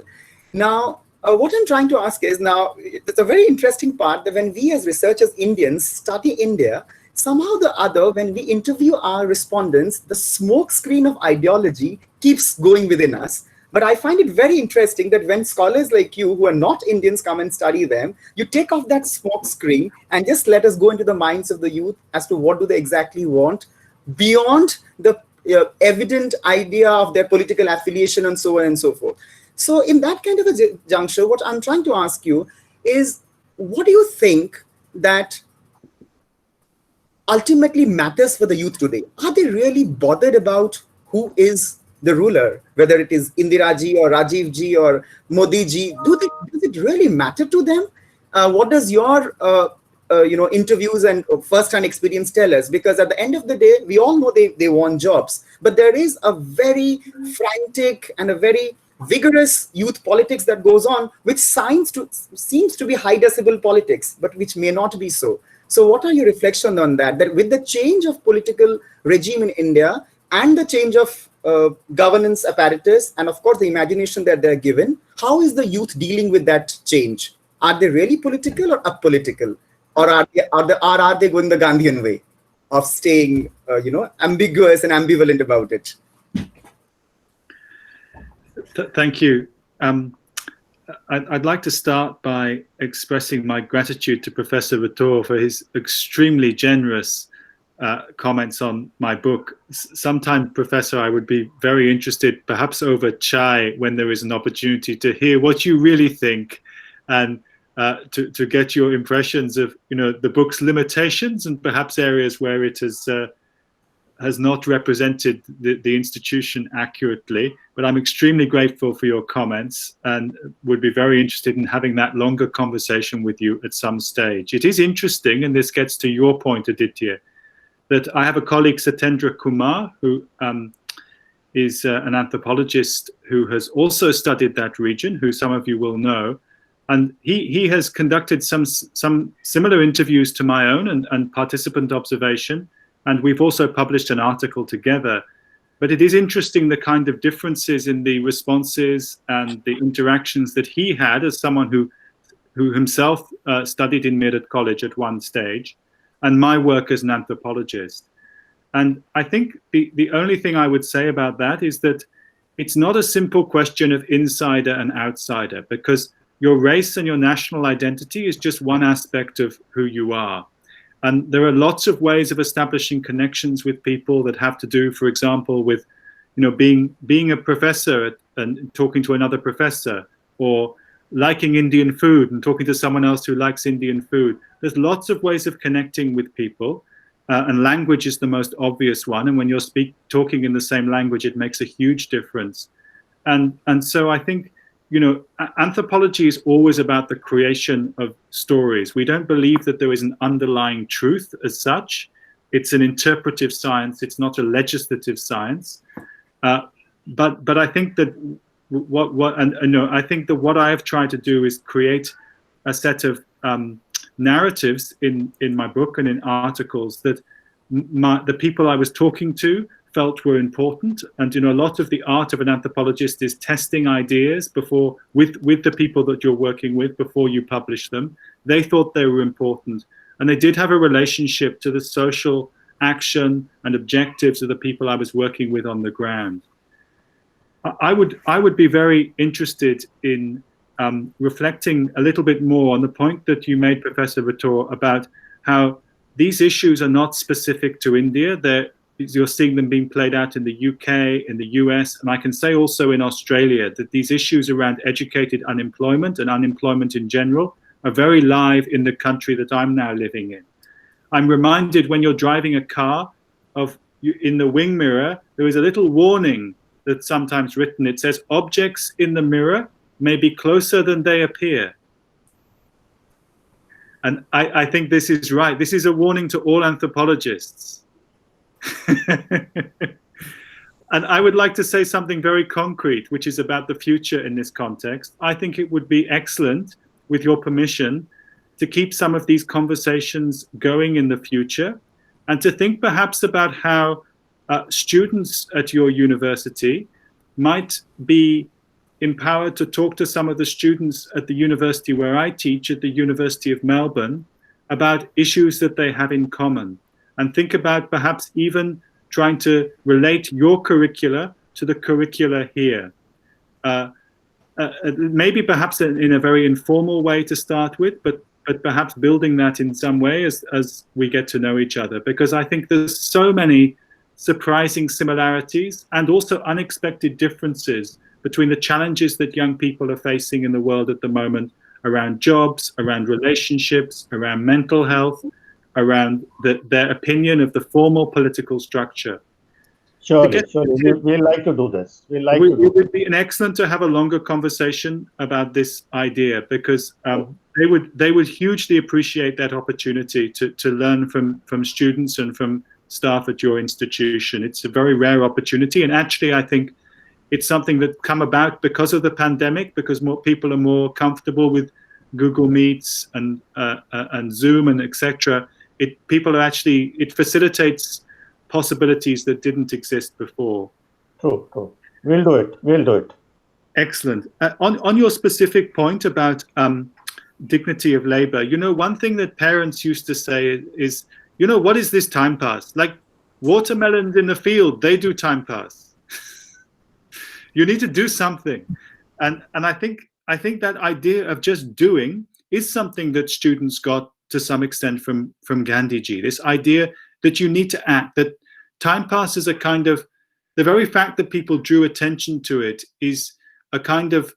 Now, what I'm trying to ask is, now, it's a very interesting part that when we as researchers Indians study India, somehow or the other, when we interview our respondents, the smoke screen of ideology keeps going within us. But I find it very interesting that when scholars like you, who are not Indians, come and study them, you take off that smoke screen and just let us go into the minds of the youth as to what do they exactly want, beyond the evident idea of their political affiliation and so on and so forth. So in that kind of a juncture, what I'm trying to ask you is, what do you think that ultimately matters for the youth today? Are they really bothered about who is the ruler, whether it is Indira ji or Rajiv ji or Modi ji? Does it really matter to them? What does your interviews and first-hand experience tell us? Because at the end of the day, we all know they want jobs, but there is a very frantic and a very vigorous youth politics that goes on, which seems to be high decibel politics, but which may not be so. So what are your reflections on that? That with the change of political regime in India and the change of governance apparatus, and of course the imagination that they're given, how is the youth dealing with that change? Are they really political or apolitical? Or are they going the Gandhian way of staying, ambiguous and ambivalent about it? Thank you. I'd like to start by expressing my gratitude to Professor Rathore for his extremely generous comments on my book. Sometime, Professor, I would be very interested, perhaps over chai, when there is an opportunity to hear what you really think, and to get your impressions of the book's limitations and perhaps areas where it has not represented the institution accurately. But I'm extremely grateful for your comments and would be very interested in having that longer conversation with you at some stage. It is interesting, and this gets to your point, Aditya, that I have a colleague, Satendra Kumar, who is an anthropologist who has also studied that region, who some of you will know. And he has conducted some similar interviews to my own and participant observation. And we've also published an article together. But it is interesting the kind of differences in the responses and the interactions that he had as someone who himself studied in Meerut College at one stage, and my work as an anthropologist. And I think the only thing I would say about that is that it's not a simple question of insider and outsider, because your race and your national identity is just one aspect of who you are. And there are lots of ways of establishing connections with people that have to do, for example, with being a professor and talking to another professor, or liking Indian food and talking to someone else who likes Indian food. There's lots of ways of connecting with people, and language is the most obvious one. And when you're talking in the same language, it makes a huge difference. And so I think, anthropology is always about the creation of stories. We don't believe that there is an underlying truth as such. It's an interpretive science. It's not a legislative science. But I think that I think that what I have tried to do is create a set of narratives in my book and in articles that the people I was talking to felt were important. And a lot of the art of an anthropologist is testing ideas with the people that you're working with before you publish them. They thought they were important, and they did have a relationship to the social action and objectives of the people I was working with on the ground. I would be very interested in reflecting a little bit more on the point that you made, Professor Vittor, about how these issues are not specific to India. You're seeing them being played out in the UK, in the US, and I can say also in Australia that these issues around educated unemployment and unemployment in general are very live in the country that I'm now living in. I'm reminded when you're driving a car in the wing mirror, there is a little warning that's sometimes written. It says, objects in the mirror may be closer than they appear. And I think this is right. This is a warning to all anthropologists. And I would like to say something very concrete, which is about the future in this context. I think it would be excellent, with your permission, to keep some of these conversations going in the future, and to think perhaps about how students at your university might be empowered to talk to some of the students at the university where I teach, at the University of Melbourne, about issues that they have in common. And think about perhaps even trying to relate your curricula to the curricula here. Maybe perhaps in a very informal way to start with, but perhaps building that in some way as we get to know each other. Because I think there's so many surprising similarities and also unexpected differences between the challenges that young people are facing in the world at the moment around jobs, around relationships, around mental health, around their opinion of the formal political structure. Surely. We'd like to do this. It would be excellent to have a longer conversation about this idea, because they would hugely appreciate that opportunity to learn from students and from staff at your institution. It's a very rare opportunity, and actually I think it's something that come about because of the pandemic, because more people are more comfortable with Google Meets and Zoom and etc. It facilitates possibilities that didn't exist before. True. We'll do it. Excellent. On your specific point about dignity of labor, one thing that parents used to say is, what is this time pass? Like watermelons in the field, they do time pass. You need to do something. And I think that idea of just doing is something that students got to some extent from Gandhiji. This idea that you need to act, that time pass is a kind of, the very fact that people drew attention to it is a kind of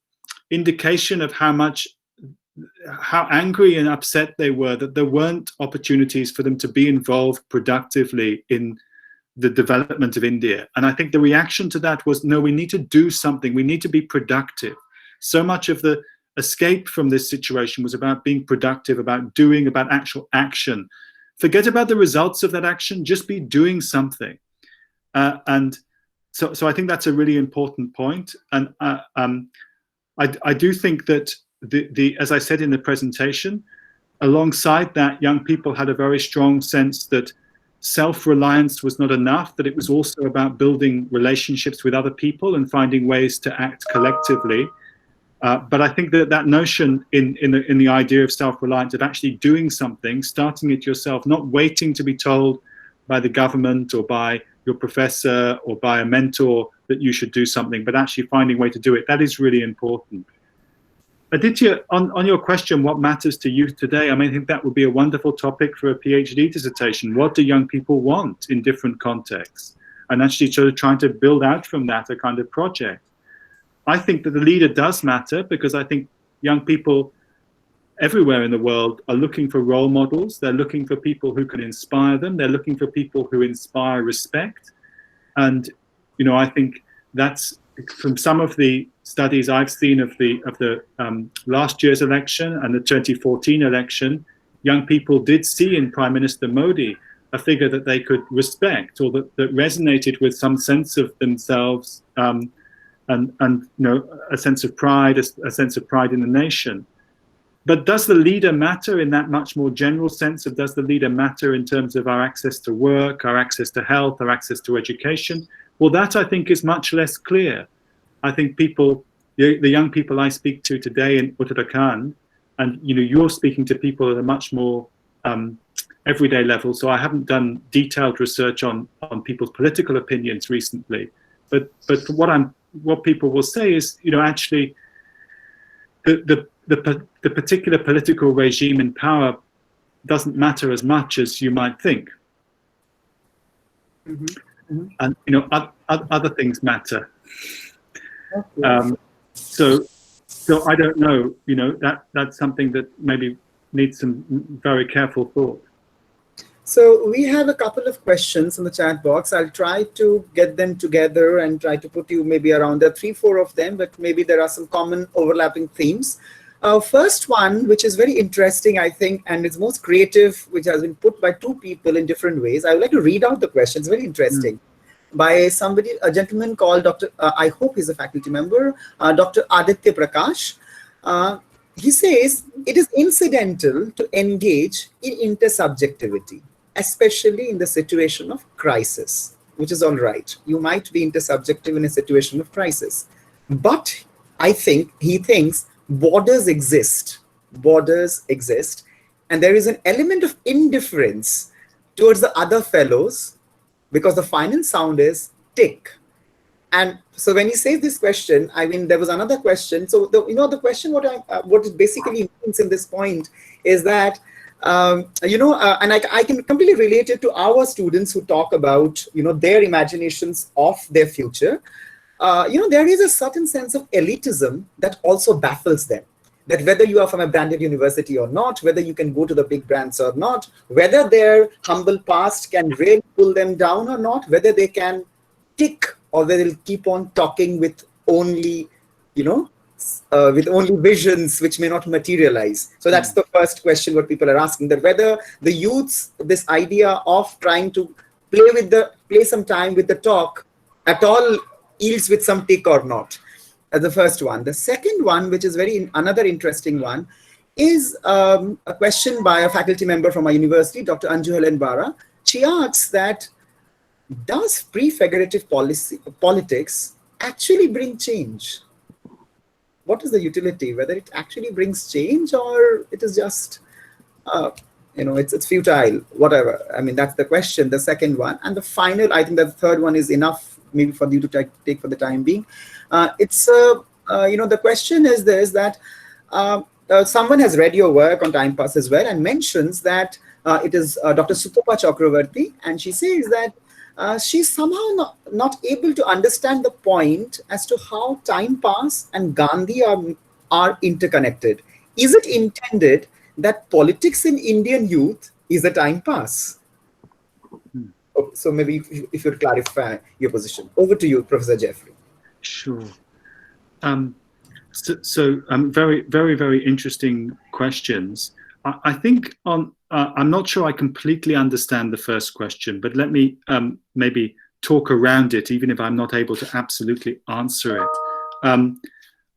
indication of how angry and upset they were that there weren't opportunities for them to be involved productively in the development of India. And I think the reaction to that was, no, we need to do something. We need to be productive. So much of the escape from this situation was about being productive, about doing, about actual action. Forget about the results of that action, just be doing something. And so I think that's a really important point. And I do think that as I said in the presentation, alongside that, young people had a very strong sense that self-reliance was not enough, that it was also about building relationships with other people and finding ways to act collectively. But I think that notion in the idea of self-reliance, of actually doing something, starting it yourself, not waiting to be told by the government or by your professor or by a mentor that you should do something, but actually finding a way to do it, that is really important. Aditya, on your question, what matters to youth today? I think that would be a wonderful topic for a PhD dissertation. What do young people want in different contexts? And actually sort of trying to build out from that a kind of project. I think that the leader does matter, because I think young people everywhere in the world are looking for role models. They're looking for people who can inspire them. They're looking for people who inspire respect. And, you know, I think that's from some of the studies I've seen of the last year's election and the 2014 election, young people did see in Prime Minister Modi a figure that they could respect, or that resonated with some sense of themselves, and you know, a sense of pride, a sense of pride in the nation. But does the leader matter in that much more general sense of, does the leader matter in terms of our access to work, our access to health, our access to education? Well, that I think is much less clear. I think people, the young people I speak to today in Uttarakhand, and you know, you're speaking to people at a much more everyday level. So I haven't done detailed research on people's political opinions recently. But what people will say is, you know, actually the particular political regime in power doesn't matter as much as you might think. Mm-hmm. Mm-hmm. And, you know, other things matter. Okay. So I don't know, you know, that's something that maybe needs some very careful thought. So we have a couple of questions in the chat box. I'll try to get them together and try to put you maybe around the 3-4 of them, but maybe there are some common overlapping themes. First one, which is very interesting, I think, and it's most creative, which has been put by 2 people in different ways. I would like to read out the question. It's very interesting. By somebody, a gentleman called Dr. I hope he's a faculty member, Dr. Aditya Prakash. He says, it is incidental to engage in intersubjectivity, especially in the situation of crisis, which is all right. You might be intersubjective in a situation of crisis. But I think he thinks borders exist. Borders exist. And there is an element of indifference towards the other fellows, because the final sound is tick. And so when he says this question, I mean, there was another question. So, the question, what it basically means in this point is that, and I can completely relate it to our students who talk about, their imaginations of their future. There is a certain sense of elitism that also baffles them. That whether you are from a branded university or not, whether you can go to the big brands or not, whether their humble past can really pull them down or not, whether they can tick or whether they'll keep on talking with only, with only visions which may not materialize. So that's the first question what people are asking, that whether the youths, this idea of trying to play some time with the talk at all yields with some tick or not. The first one. The second one, which is another interesting one, is a question by a faculty member from our university, Dr. Anju Helen Bara. She asks that, does prefigurative politics actually bring change? What is the utility? Whether it actually brings change or it is just, it's futile, whatever. I mean, that's the question, the second one. And the final, I think that the third one is enough maybe for you to take for the time being. The question is this, that someone has read your work on Time Pass as well and mentions that it is Dr. Supapa Chakravarti, and she says that she's somehow not able to understand the point as to how Time Pass and Gandhi are interconnected. Is it intended that politics in Indian youth is a time pass? So maybe if you'd clarify your position. Over to you, Professor Jeffrey. Sure. So very, very, very interesting questions. I think I'm not sure I completely understand the first question, but let me maybe talk around it, even if I'm not able to absolutely answer it.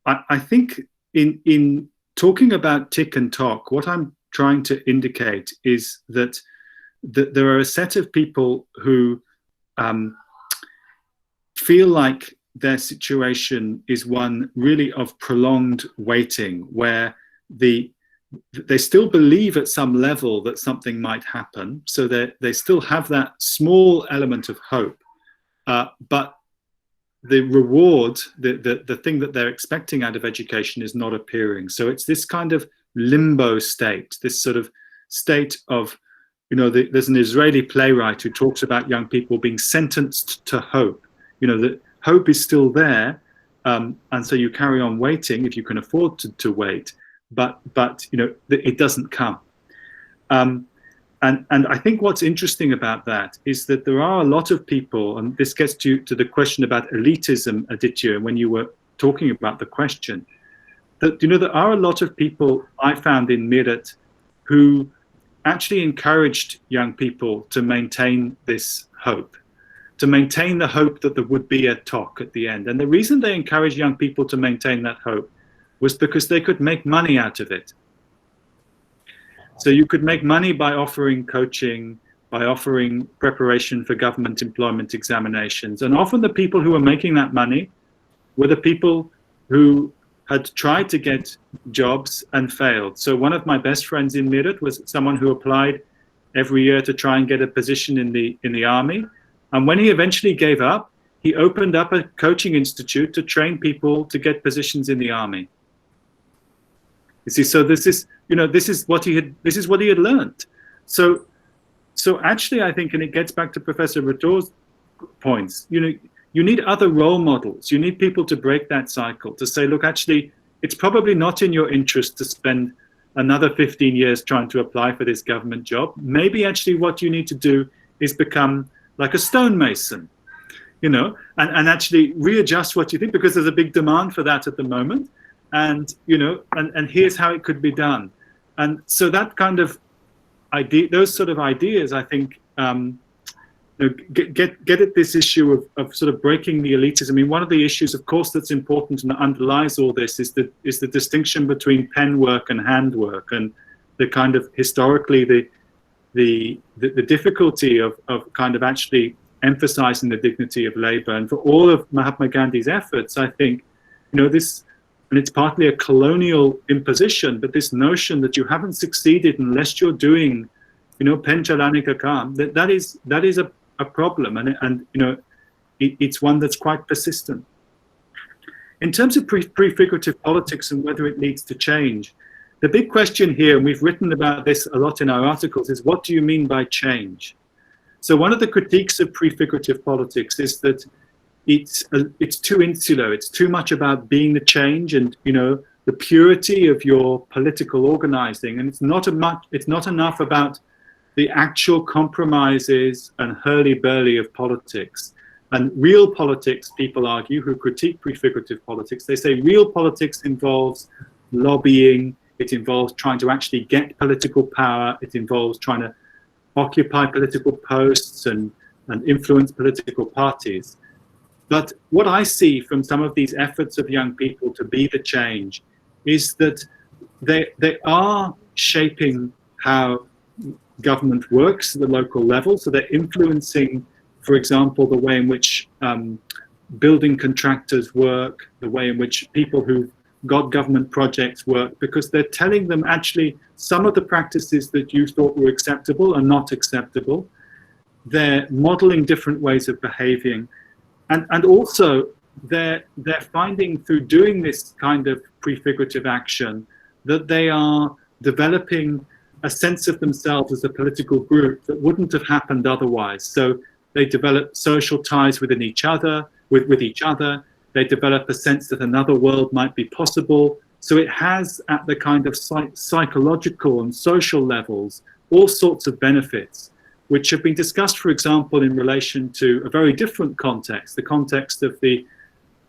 I think in talking about tick and talk, what I'm trying to indicate is that there are a set of people who feel like their situation is one really of prolonged waiting, where they still believe at some level that something might happen, so they still have that small element of hope, but the reward, the thing that they're expecting out of education is not appearing. So it's this kind of limbo state, this sort of state of, there's an Israeli playwright who talks about young people being sentenced to hope. That hope is still there, and so you carry on waiting if you can afford to wait, but it doesn't come. And I think what's interesting about that is that there are a lot of people, and this gets to the question about elitism, Aditya, when you were talking about the question, that there are a lot of people I found in Meerut who actually encouraged young people to maintain this hope, to maintain the hope that there would be a talk at the end. And the reason they encouraged young people to maintain that hope was because they could make money out of it. So you could make money by offering coaching, by offering preparation for government employment examinations. And often the people who were making that money were the people who had tried to get jobs and failed. So one of my best friends in Meerut was someone who applied every year to try and get a position in the army. And when he eventually gave up, he opened up a coaching institute to train people to get positions in the army. You see, so this is what he had learned. So actually, I think, and it gets back to Professor Ratour's points, you need other role models. You need people to break that cycle, to say, look, actually, it's probably not in your interest to spend another 15 years trying to apply for this government job. Maybe actually what you need to do is become like a stonemason, and actually readjust what you think, because there's a big demand for that at the moment. And, and here's how it could be done. And so that kind of idea, those sort of ideas, I think, get at this issue of sort of breaking the elitism. I mean, one of the issues, of course, that's important and that underlies all this is the distinction between pen work and handwork, and the kind of historically the difficulty of kind of actually emphasizing the dignity of labor. And for all of Mahatma Gandhi's efforts, I think, this, and it's partly a colonial imposition, but this notion that you haven't succeeded unless you're doing, pen chalane ka kaam, that is a problem, and it's one that's quite persistent. In terms of prefigurative politics and whether it needs to change, the big question here, and we've written about this a lot in our articles, is what do you mean by change? So one of the critiques of prefigurative politics is that it's too insular. It's too much about being the change and the purity of your political organizing, and it's not enough about the actual compromises and hurly-burly of politics. And real politics, people argue, who critique prefigurative politics, they say real politics involves lobbying, it involves trying to actually get political power, it involves trying to occupy political posts and influence political parties. But what I see from some of these efforts of young people to be the change is that they are shaping how government works at the local level. So they're influencing, for example, the way in which building contractors work, the way in which people who've got government projects work, because they're telling them actually some of the practices that you thought were acceptable are not acceptable. They're modeling different ways of behaving. And also they're finding through doing this kind of prefigurative action that they are developing a sense of themselves as a political group that wouldn't have happened otherwise. So they develop social ties within each other, with each other. They develop a sense that another world might be possible. So it has, at the kind of psychological and social levels, all sorts of benefits, which have been discussed, for example, in relation to a very different context, the context of the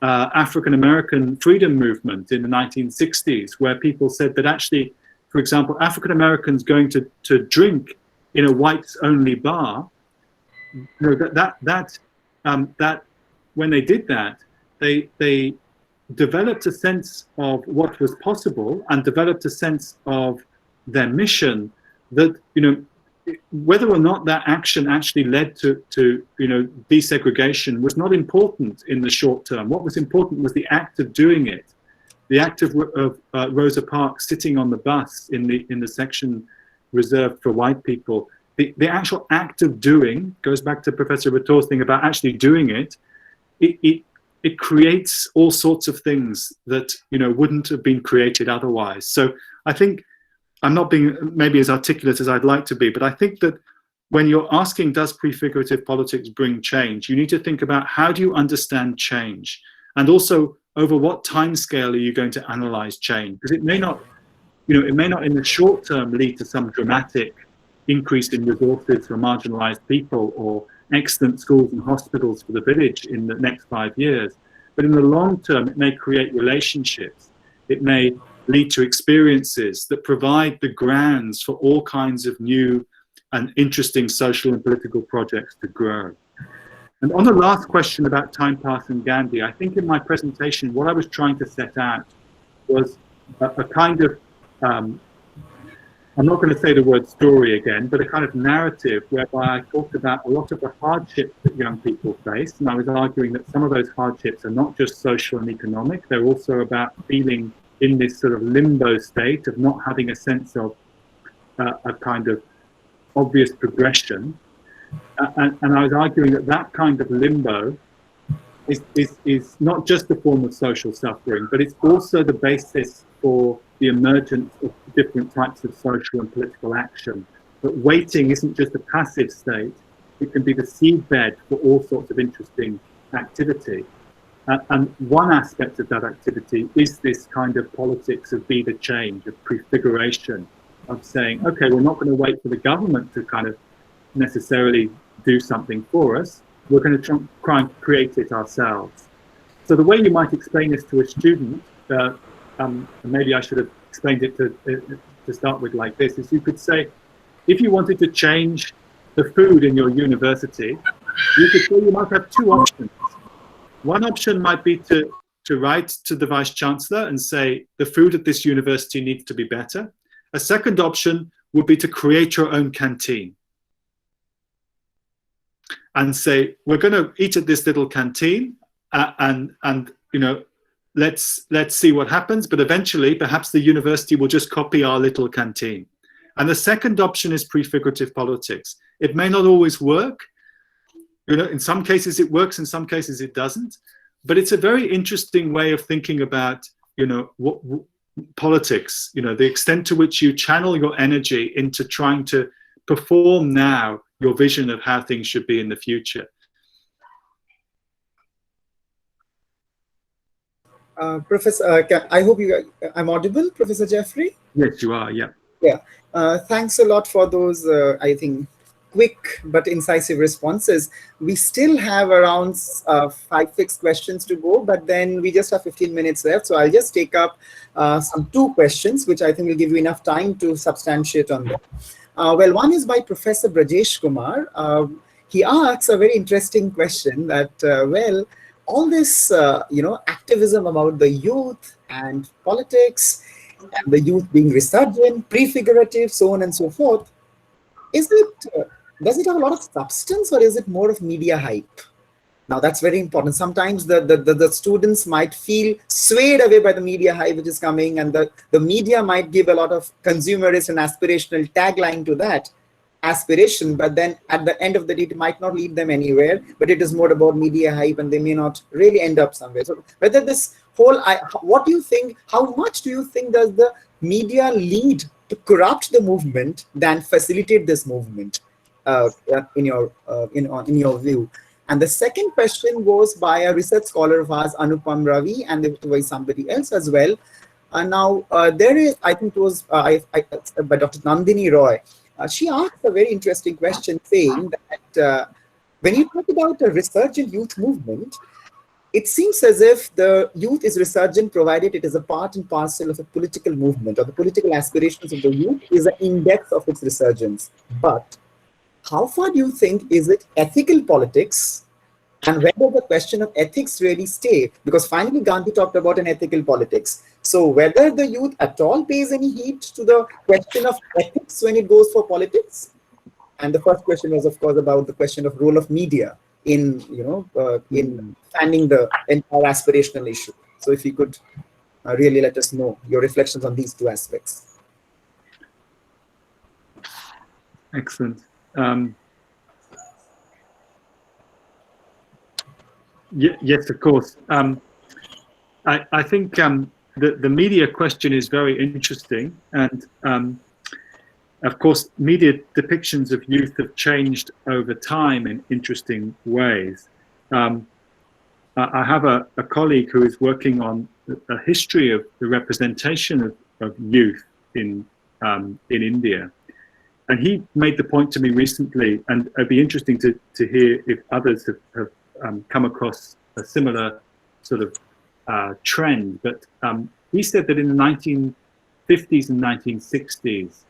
African-American freedom movement in the 1960s, where people said that actually, for example, African-Americans going to drink in a whites-only bar, that when they did that, they developed a sense of what was possible and developed a sense of their mission that, whether or not that action actually led to desegregation was not important in the short term. What was important was the act of doing it, the act of Rosa Parks sitting on the bus in the section reserved for white people. The actual act of doing goes back to Professor Ratour's thing about actually doing it. It creates all sorts of things that wouldn't have been created otherwise. So I think I'm not being maybe as articulate as I'd like to be, but I think that when you're asking, does prefigurative politics bring change, you need to think about how do you understand change? And also, over what time scale are you going to analyze change? Because it may not, you know, it may not in the short term lead to some dramatic increase in resources for marginalized people or excellent schools and hospitals for the village in the next 5 years. But in the long term, it may create relationships. It may lead to experiences that provide the grounds for all kinds of new and interesting social and political projects to grow. And on the last question about time pass and Gandhi, I think in my presentation, what I was trying to set out was a kind of, I'm not going to say the word story again, but a kind of narrative whereby I talked about a lot of the hardships that young people face. And I was arguing that some of those hardships are not just social and economic, they're also about feeling in this sort of limbo state of not having a sense of a kind of obvious progression. And I was arguing that that kind of limbo is not just a form of social suffering, but it's also the basis for the emergence of different types of social and political action. But waiting isn't just a passive state, it can be the seedbed for all sorts of interesting activity. And one aspect of that activity is this kind of politics of be the change, of prefiguration, of saying, okay, we're not going to wait for the government to kind of necessarily do something for us, we're going to try and create it ourselves. So the way you might explain this to a student, and maybe I should have explained it to start with like this, is you could say, if you wanted to change the food in your university, you could say you might have two options. One option might be to write to the Vice Chancellor and say, the food at this university needs to be better. A second option would be to create your own canteen and say, we're going to eat at this little canteen and you know, let's see what happens. But eventually, perhaps the university will just copy our little canteen. And the second option is prefigurative politics. It may not always work. You know, in some cases it works, in some cases it doesn't. But it's a very interesting way of thinking about, you know, politics, you know, the extent to which you channel your energy into trying to perform now your vision of how things should be in the future. Professor, I hope I'm audible, Professor Jeffrey? Yes, you are, yeah. Yeah, thanks a lot for those, I think, quick but incisive responses. We still have around 5-6 questions to go, but then we just have 15 minutes left. So I'll just take up some 2 questions, which I think will give you enough time to substantiate on them. Well, one is by Professor Brajesh Kumar. He asks a very interesting question that, well, all this, you know, activism about the youth and politics, and the youth being resurgent, prefigurative, so on and so forth, is it, does it have a lot of substance, or is it more of media hype? Now, that's very important. Sometimes the students might feel swayed away by the media hype which is coming, and the media might give a lot of consumerist and aspirational tagline to that aspiration, but then at the end of the day, it might not lead them anywhere, but it is more about media hype, and they may not really end up somewhere. So whether this whole, what do you think, how much do you think does the media lead to corrupt the movement than facilitate this movement, in your view? And the second question was by a research scholar of ours, Anupam Ravi, and there was somebody else as well. Now, there is, I think it was by Dr. Nandini Roy. She asked a very interesting question, saying that when you talk about a resurgent youth movement, it seems as if the youth is resurgent provided it is a part and parcel of a political movement, or the political aspirations of the youth is an index of its resurgence. But how far do you think is it ethical politics, and where does the question of ethics really stay? Because finally Gandhi talked about an ethical politics. So whether the youth at all pays any heed to the question of ethics when it goes for politics? And the first question was, of course, about the question of role of media in, you know, in fanning the entire aspirational issue. So if you could really let us know your reflections on these 2 aspects. Excellent. Yes, of course. I think the media question is very interesting, and of course, media depictions of youth have changed over time in interesting ways. I have a colleague who is working on a history of the representation of youth in India. And he made the point to me recently, and it'd be interesting to hear if others have come across a similar sort of trend. But he said that in the 1950s and 1960s,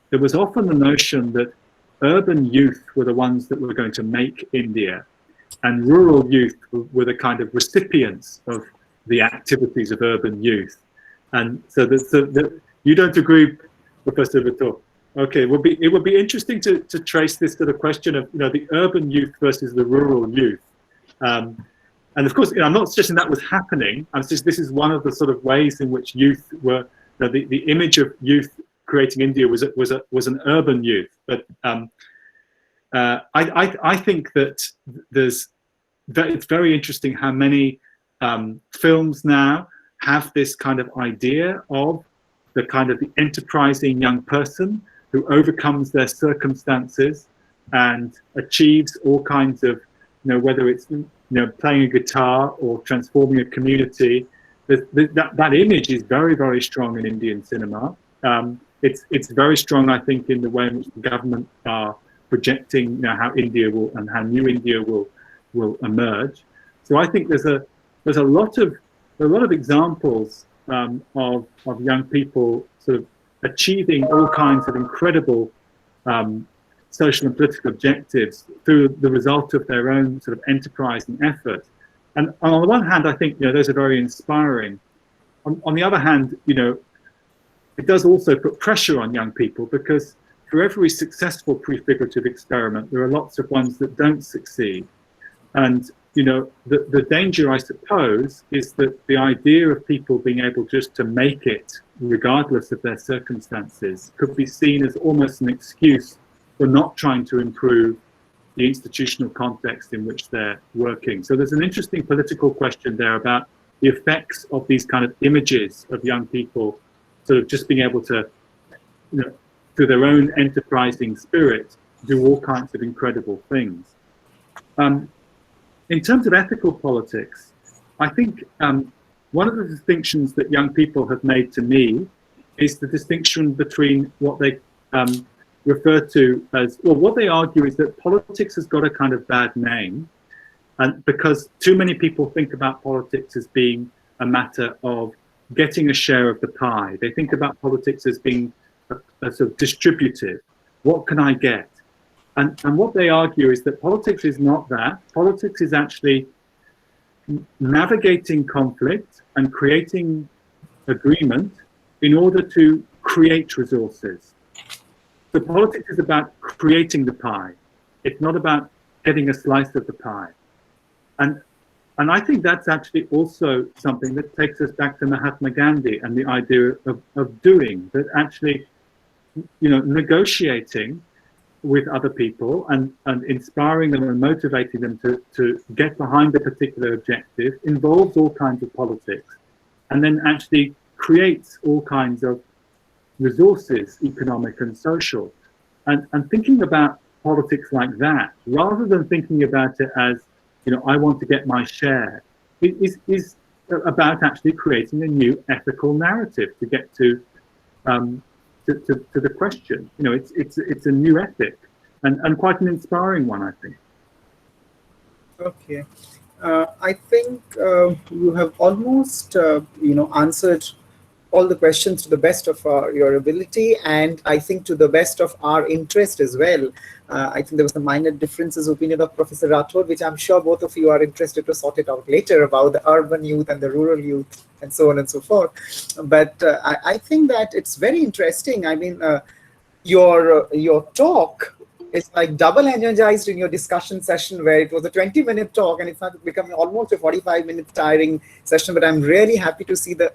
there was often the notion that urban youth were the ones that were going to make India, and rural youth were the kind of recipients of the activities of urban youth. And so you don't agree, Professor Vittor? Okay, it would be interesting to trace this to the question of the urban youth versus the rural youth, and of course I'm not suggesting that was happening. This is one of the sort of ways in which youth were the image of youth creating India was an urban youth. But I think that it's very interesting how many films now have this kind of idea of the kind of the enterprising young person who overcomes their circumstances and achieves all kinds of, whether it's playing a guitar or transforming a community. That image is very, very strong in Indian cinema. It's very strong, I think, in the way in which the government are projecting how India will and how new India will emerge. So I think there's a lot of examples of young people sort of achieving all kinds of incredible social and political objectives through the result of their own sort of enterprise and effort. And on the one hand, I think those are very inspiring. On the other hand, it does also put pressure on young people, because for every successful prefigurative experiment, there are lots of ones that don't succeed. And the danger, I suppose, is that the idea of people being able just to make it regardless of their circumstances could be seen as almost an excuse for not trying to improve the institutional context in which they're working. So there's an interesting political question there about the effects of these kind of images of young people sort of just being able to, through their own enterprising spirit, do all kinds of incredible things. In terms of ethical politics, I think one of the distinctions that young people have made to me is the distinction between what they refer to as, well, what they argue is that politics has got a kind of bad name, and because too many people think about politics as being a matter of getting a share of the pie. They think about politics as being a sort of distributive. What can I get? And what they argue is that politics is not that. Politics is actually navigating conflict and creating agreement in order to create resources. So politics is about creating the pie. It's not about getting a slice of the pie. And I think that's actually also something that takes us back to Mahatma Gandhi and the idea of doing, that actually, negotiating with other people and inspiring them and motivating them to get behind a particular objective involves all kinds of politics, and then actually creates all kinds of resources, economic and social. And thinking about politics like that, rather than thinking about it as, I want to get my share, is about actually creating a new ethical narrative to get to the question. It's a new ethic, and quite an inspiring one, I think. Okay, I think you have almost answered all the questions to the best of your ability, and I think to the best of our interest as well. I think there was some minor differences of opinion of Professor Rathod, which I'm sure both of you are interested to sort it out later, about the urban youth and the rural youth and so on and so forth. But I think that it's very interesting. I mean, your talk is like double energized in your discussion session, where it was a 20-minute talk and it's not becoming almost a 45-minute tiring session. But I'm really happy to see the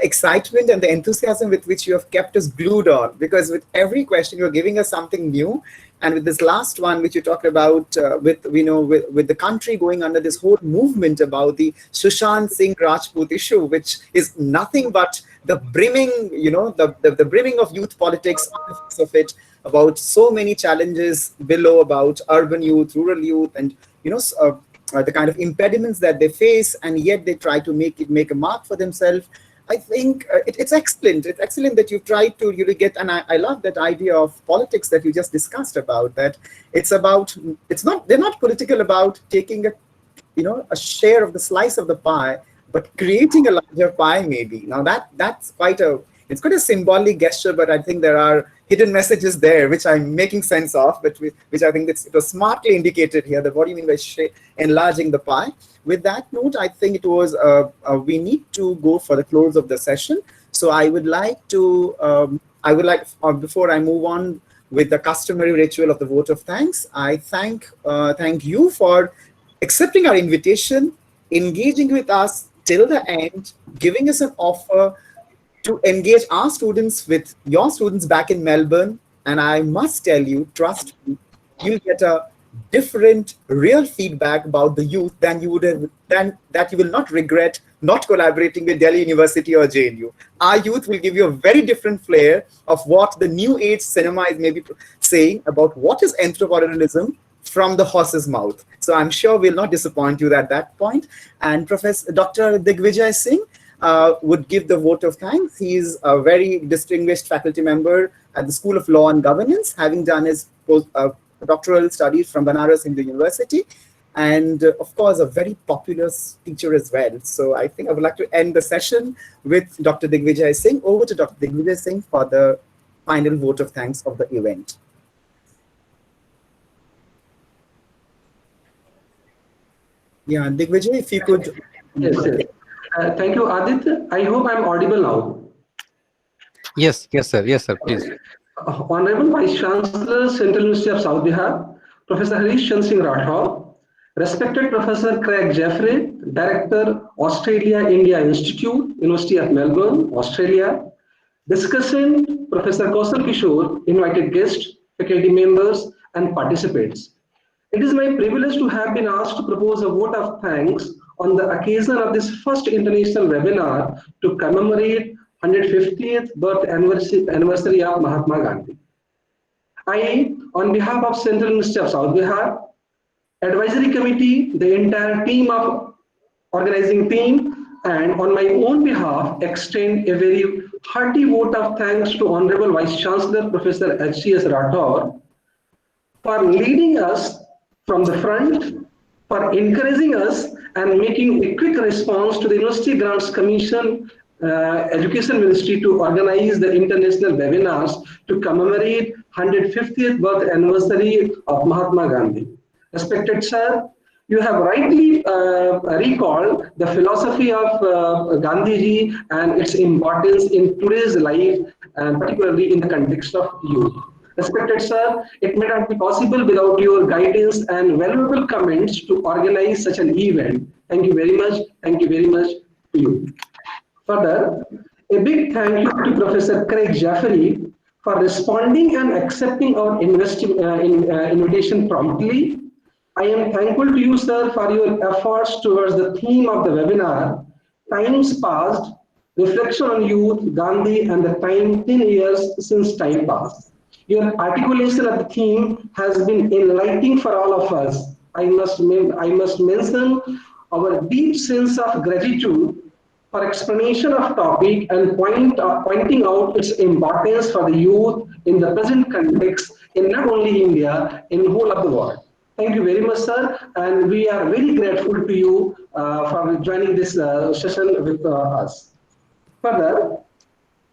excitement and the enthusiasm with which you have kept us glued on, because with every question you're giving us something new. And with this last one, which you talked about, with the country going under this whole movement about the Sushant Singh Rajput issue, which is nothing but the brimming, the brimming of youth politics of it, about so many challenges below, about urban youth, rural youth, and the kind of impediments that they face, and yet they try to make a mark for themselves. I think it's excellent. It's excellent that you try to really get, and I love that idea of politics that you just discussed about. That they're not political about taking a share of the slice of the pie, but creating a larger pie maybe. Now that's it's quite a symbolic gesture, but I think there are hidden messages there which I'm making sense of, but which I think it was smartly indicated here. That what do you mean by enlarging the pie? With that note, I think it was we need to go for the close of the session. So I would like before I move on with the customary ritual of the vote of thanks, I thank you for accepting our invitation, engaging with us till the end, giving us an offer to engage our students with your students back in Melbourne. And I must tell you, trust me, you'll get a different, real feedback about the youth than you will not regret not collaborating with Delhi University or JNU. Our youth will give you a very different flair of what the new age cinema is maybe saying about what is entrepreneurialism from the horse's mouth. So I'm sure we'll not disappoint you at that point. And Dr. Digvijay Singh would give the vote of thanks. He's a very distinguished faculty member at the School of Law and Governance, having done his doctoral studies from Banaras Hindu University, and of course, a very popular teacher as well. So I think I would like to end the session with Dr. Digvijay Singh. Over to Dr. Digvijay Singh for the final vote of thanks of the event. Yeah, Digvijay, if you could. Yes, sir. Thank you, Aditya. I hope I'm audible now. Yes, sir, please. Honorable Vice Chancellor, Central University of South Bihar, Professor Harish Chandra Singh Rathore, respected Professor Craig Jeffrey, Director, Australia-India Institute, University of Melbourne, Australia, discussant Professor Kausal Kishore, invited guests, faculty members, and participants. It is my privilege to have been asked to propose a vote of thanks on the occasion of this first international webinar to commemorate 150th birth anniversary of Mahatma Gandhi. I, on behalf of Central University of South Bihar, Advisory Committee, the entire team of organizing team, and on my own behalf, extend a very hearty vote of thanks to Honorable Vice Chancellor Professor H.C.S. Rathore for leading us from the front, for encouraging us and making a quick response to the University Grants Commission Education Ministry to organize the international webinars to commemorate 150th birth anniversary of Mahatma Gandhi. Respected sir, you have rightly recalled the philosophy of Gandhiji and its importance in today's life, and particularly in the context of youth. Respected sir, it may not be possible without your guidance and valuable comments to organize such an event. Thank you very much. Thank you very much to you. Further, a big thank you to Professor Craig Jeffrey for responding and accepting our invitation promptly. I am thankful to you, sir, for your efforts towards the theme of the webinar, Times Past, Reflection on Youth, Gandhi, and the 10 years since time passed. Your articulation of the theme has been enlightening for all of us. I must mention our deep sense of gratitude for explanation of topic and pointing out its importance for the youth in the present context in not only India, in the whole of the world. Thank you very much, sir, and we are very grateful to you for joining this session with us. Further,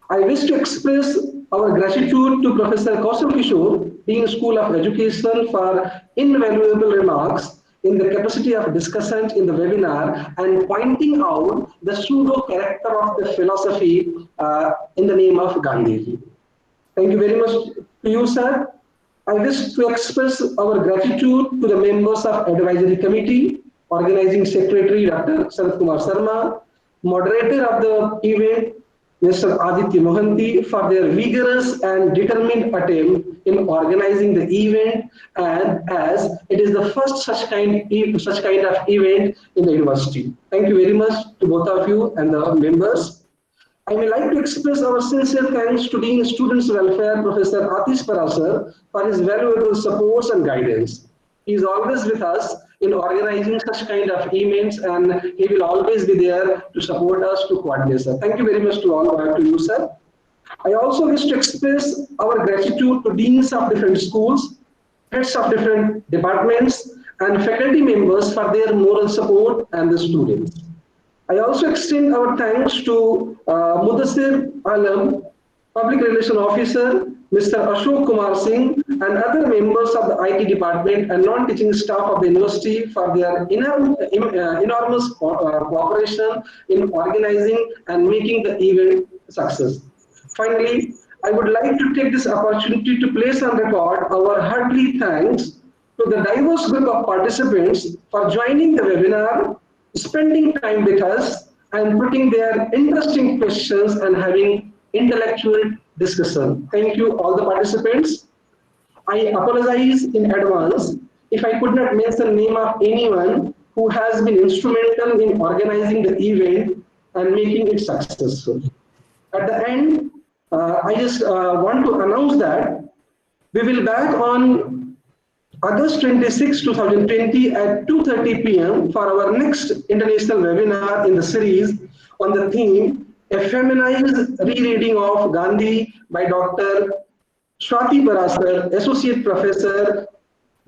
I wish to express our gratitude to Professor Kausal Kishore, Dean School of Education, for invaluable remarks in the capacity of discussant in the webinar and pointing out the pseudo character of the philosophy in the name of Gandhi. Thank you very much to you, sir. I wish to express our gratitude to the members of Advisory Committee, Organizing Secretary Dr. Sanat Kumar Sharma, moderator of the event, Mr. Aditya Mohanty, for their vigorous and determined attempt in organizing the event, and as it is the first such kind of event in the university. Thank you very much to both of you and the members. I would like to express our sincere thanks to Dean Students Welfare, Professor Atish Parasar, for his valuable support and guidance. He is always with us in organizing such kind of events, and he will always be there to support us to coordinate, sir. Thank you very much to all, to you, sir. I also wish to express our gratitude to deans of different schools, heads of different departments, and faculty members for their moral support and the students. I also extend our thanks to Mudassir Alam, Public Relation Officer, Mr. Ashok Kumar Singh, and other members of the IT department and non-teaching staff of the university for their enormous cooperation in organizing and making the event success. Finally, I would like to take this opportunity to place on record our heartily thanks to the diverse group of participants for joining the webinar, spending time with us, and putting their interesting questions and having intellectual discussion. Thank you, all the participants. I apologize in advance if I could not mention name of anyone who has been instrumental in organizing the event and making it successful. At the end, I just want to announce that we will back on August 26, 2020 at 2:30 p.m. for our next international webinar in the series on the theme A Feminized Rereading of Gandhi by Dr. Swati Parasar, Associate Professor,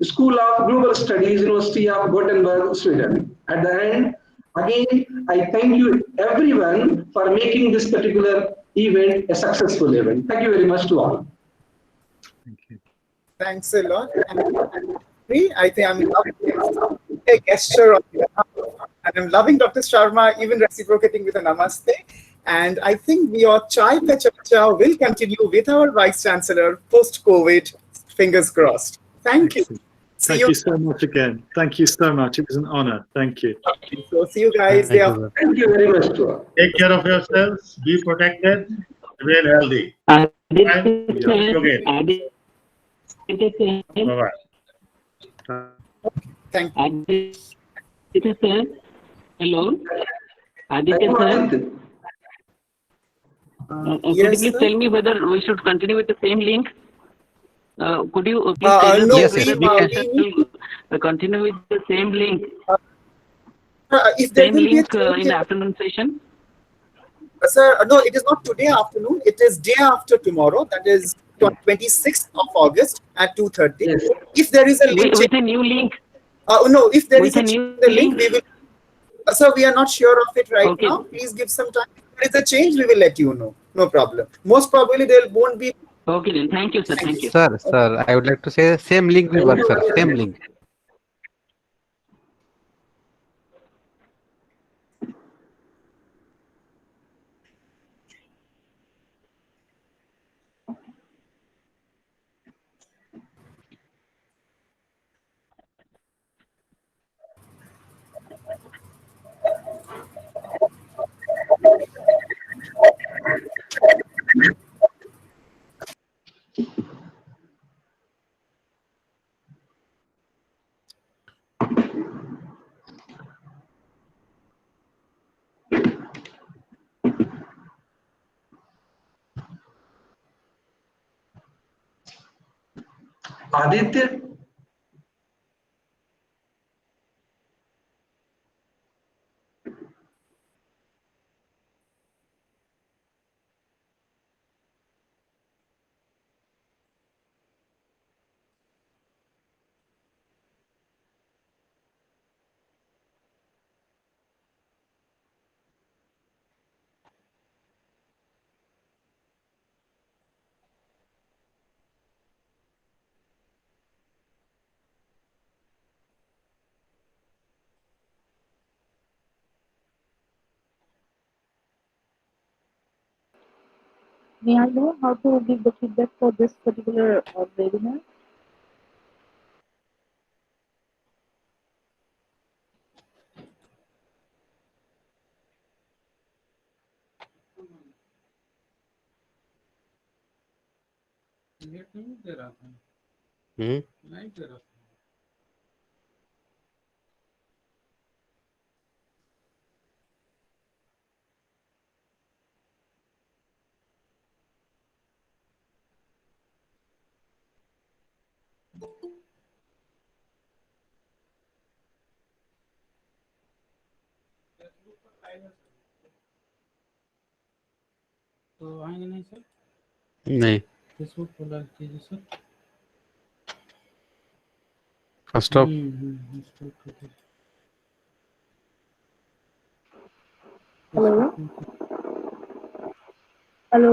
School of Global Studies, University of Gothenburg, Sweden. At the end, again, I thank you everyone for making this particular event a successful event. Thank you very much to all. Thank you. Thanks a lot. I think I'm loving a gesture of and I'm loving Dr. Sharma even reciprocating with a namaste. And I think your Chai Pe Charcha will continue with our Vice Chancellor post-COVID. Fingers crossed. Thank you. Thank you so much again. Thank you so much. It was an honor. Thank you. So see you guys. Thank you. Thank you very much to all. Take care of yourselves. Be protected. Remain healthy. Bye. See you again. Bye-bye. Thank you. Aditya sir, hello. Aditya sir, could you Yes, please sir? tell me whether we should continue with the same link? Could you please tell us no, Yes, whether yes, we we can we need, continue with the same link, if there same will be a link change, in the afternoon session? sir, no, it is not today afternoon. It is day after tomorrow. That is 26th of August at 2:30. Yes. If there is a link With change, a new link? no, if there is With a a change new in the link, link? we will. Sir, we are not sure of it right Okay. now. Please give some time. If there is a change, we will let you know. No problem. Most probably there won't be. Okay then. Thank you, sir. Thank Thank you. you. sir, I would like to say same link will Thank work, you sir. very Same much. link. Aditya, May I know how to give the feedback for this particular webinar? Hmm? तो आएंगे नहीं sir? नहीं, Facebook खोला कीजिए sir. First of Hello? Hello?